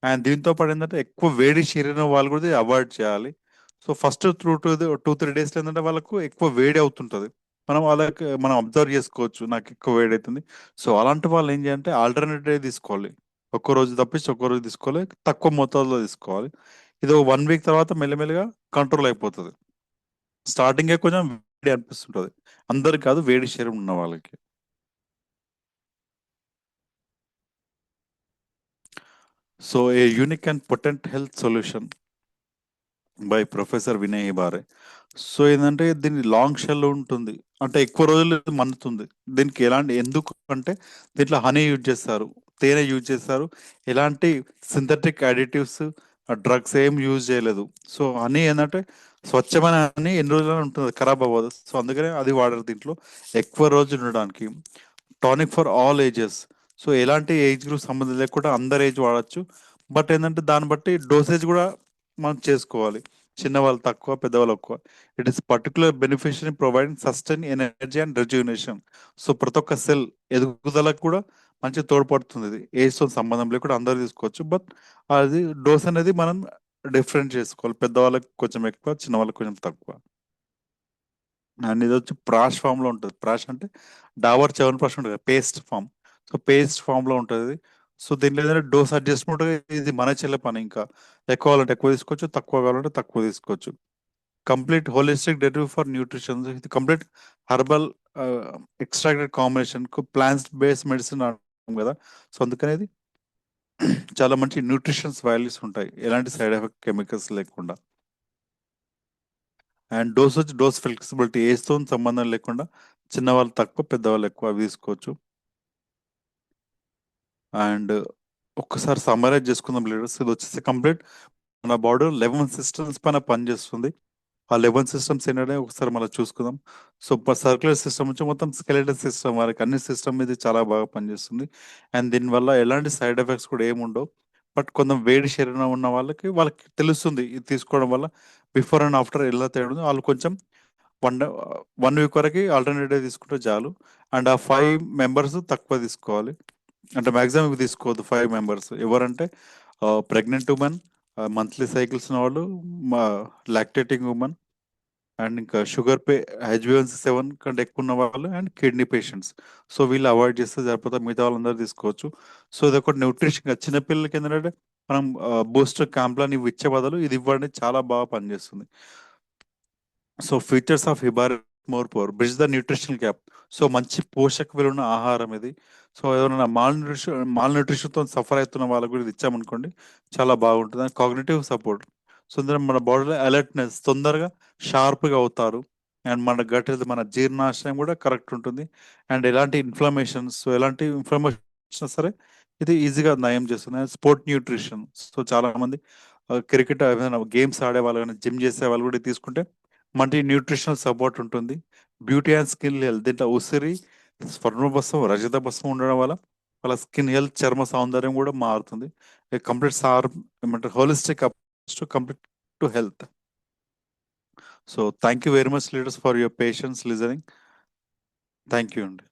అండ్ దీంతో పాటు ఏంటంటే ఎక్కువ వేడి శరీరం వాళ్ళు కూడా అవాయిడ్ చేయాలి. సో ఫస్ట్ 2-3 డేస్ ఏంటంటే వాళ్ళకు ఎక్కువ వేడి అవుతుంటుంది. మనం వాళ్ళకి మనం అబ్జర్వ్ చేసుకోవచ్చు, నాకు ఎక్కువ వేడి అవుతుంది. సో అలాంటి వాళ్ళు ఏం చేయాలంటే ఆల్టర్నేటివ్ తీసుకోవాలి. ఒక్కో రోజు తప్పించి ఒక్కో రోజు తీసుకోవాలి, తక్కువ మోతాదులో తీసుకోవాలి. ఇది 1 వీక్ తర్వాత మెల్లిమెల్లిగా కంట్రోల్ అయిపోతుంది. స్టార్టింగే కొంచెం వేడి అనిపిస్తుంటుంది, అందరికి కాదు, వేడి శరీరం ఉన్న వాళ్ళకి. So a unique and potent health solution by professor Vinay Hibare. So ఏంటంటే దీన్ని లాంగ్ షెల్ ఉంటుంది, అంటే ఎక్కువ రోజులు ఇది మన్నుతుంది. దీనికి ఎలాంటి ఎందుకు అంటే దీంట్లో హనీ యూజ్ చేస్తారు, తేనె యూజ్ చేస్తారు, ఎలాంటి సింథటిక్ అడిటివ్స్, డ్రగ్స్ ఏం యూజ్ చేయలేదు. సో హనీ ఏంటంటే స్వచ్ఛమైన హనీ ఎన్ని రోజులు ఉంటుంది, ఖరాబ్ అవ్వదు. సో అందుకనే అది వాడరు దీంట్లో, ఎక్కువ రోజులు ఉండడానికి. Tonic for all ages. So ఎలాంటి ఏజ్ గ్రూప్ సంబంధం లేకుండా అందరు ఏజ్ వాడచ్చు. బట్ ఏంటంటే దాన్ని బట్టి డోసేజ్ కూడా మనం చేసుకోవాలి, చిన్నవాళ్ళు తక్కువ, పెద్దవాళ్ళు ఎక్కువ. It is particular beneficial in providing sustain energy and రెజ్యూనేషన్. So ప్రతి ఒక్క సెల్ ఎదుగుదలకు కూడా మంచి తోడ్పడుతుంది ఇది. ఏజ్తో సంబంధం లేకుండా అందరు తీసుకోవచ్చు. బట్ అది డోస్ అనేది మనం డిఫరెంట్ చేసుకోవాలి, పెద్దవాళ్ళకి కొంచెం ఎక్కువ, చిన్న వాళ్ళకి కొంచెం తక్కువ. అండ్ ఇది వచ్చి ప్రాష్ ఫామ్ లో ఉంటుంది. ప్రాష్ అంటే డాబర్ చ్యవన్ప్రాష్ ఉంటుంది కదా, paste form. So paste form లో ఉంటుంది. సో దీనిలో ఏదైనా డోస్ అడ్జస్ట్మెంట్, ఇది మన చెల్లె పని. ఇంకా ఎక్కువ కావాలంటే ఎక్కువ తీసుకోవచ్చు, తక్కువ కావాలంటే తక్కువ తీసుకోవచ్చు. Complete holistic derivative for nutrition. ఇది complete herbal extracted combination, plants based medicine అంటాం కదా. సో అందుకని ఇది చాలా మంచి న్యూట్రిషన్స్ వాల్యూస్ ఉంటాయి, ఎలాంటి సైడ్ ఎఫెక్ట్ కెమికల్స్ లేకుండా. అండ్ డోస్ వచ్చి డోస్ ఫ్లెక్సిబిలిటీ, ఏజ్తో సంబంధం లేకుండా చిన్నవాళ్ళు తక్కువ, పెద్దవాళ్ళు ఎక్కువ అవి తీసుకోవచ్చు. అండ్ ఒక్కసారి సమ్మరైజ్ చేసుకుందాం లీడర్స్, ఇది వచ్చేసి కంప్లీట్ మన బాడీ 11 సిస్టమ్స్ పైన పనిచేస్తుంది. ఆ 11 సిస్టమ్స్ ఏంటంటే ఒకసారి మళ్ళీ చూసుకుందాం. సో సర్క్యులర్ సిస్టమ్ నుంచి మొత్తం స్కెలిటల్ సిస్టమ్ వరకు అన్ని సిస్టమ్ ఇది చాలా బాగా పనిచేస్తుంది. అండ్ దీనివల్ల ఎలాంటి సైడ్ ఎఫెక్ట్స్ కూడా ఏమి ఉండవు. బట్ కొంచెం వేడి శరీరం ఉన్న వాళ్ళకి తెలుస్తుంది ఇది తీసుకోవడం వల్ల బిఫోర్ అండ్ ఆఫ్టర్ ఎలా తేడా ఉందో. వాళ్ళు కొంచెం 1 వీక్ వరకు ఆల్టర్నేటివ్ తీసుకుంటే చాలు. అండ్ ఆ 5 మెంబర్స్ తక్కువ తీసుకోవాలి, అంటే మాక్సిమం ఇవి తీసుకోవద్దు. 5 మెంబర్స్ ఎవరంటే ప్రెగ్నెంట్ ఉమెన్, మంత్లీ సైకిల్స్ ఉన్న వాళ్ళు, మా లాక్టేటింగ్ ఉమెన్, అండ్ ఇంకా షుగర్ HbA1c 7 కంటే ఎక్కువ ఉన్న వాళ్ళు, అండ్ కిడ్నీ పేషెంట్స్. సో వీళ్ళు అవాయిడ్ చేస్తే సరిపోతే మిగతా వాళ్ళందరూ తీసుకోవచ్చు. సో ఇది ఒక న్యూట్రిషన్ చిన్నపిల్లలకి ఏంటంటే మనం బూస్టర్ కాంప్లాన్ ఇవి ఇచ్చే బదులు ఇది ఇవ్వండి, చాలా బాగా పనిచేస్తుంది. సో ఫీచర్స్ ఆఫ్ హిబారి more power bridge the nutritional gap. So మంచి పోషక విలువ ఉన్న ఆహారం ఇది. సో ఎవరైనా మాల్ న్యూట్రిషన్తో సఫర్ అవుతున్న వాళ్ళకు కూడా ఇది ఇచ్చామనుకోండి, చాలా బాగుంటుంది. And cognitive support. సో ఇందులో మన బాడీలో అలర్ట్నెస్, తొందరగా షార్ప్గా అవుతారు. అండ్ మన గట్ హెల్త్, మన జీర్ణాశయం కూడా కరెక్ట్ ఉంటుంది. అండ్ ఎలాంటి ఇన్ఫ్లమేషన్స్, ఎలాంటి ఇన్ఫ్లమేషన్ సరే ఇది ఈజీగా నయం చేస్తుంది. And sport nutrition. సో చాలా మంది క్రికెట్ ఏమైనా గేమ్స్ ఆడే వాళ్ళు కానీ జిమ్ చేసే వాళ్ళు కూడా తీసుకుంటే మంచి న్యూట్రిషనల్ సపోర్ట్ ఉంటుంది. బ్యూటీ అండ్ స్కిన్ హెల్త్, దీంట్లో ఉసిరి, స్వర్ణభస్మం, రజత భస్మం ఉండడం వల్ల వాళ్ళ స్కిన్ హెల్త్, చర్మ సౌందర్యం కూడా మారుతుంది. కంప్లీట్ ఏమంటారు, holistic approach to complete to health. So thank you very much leaders for your patience listening. Thank you అండి.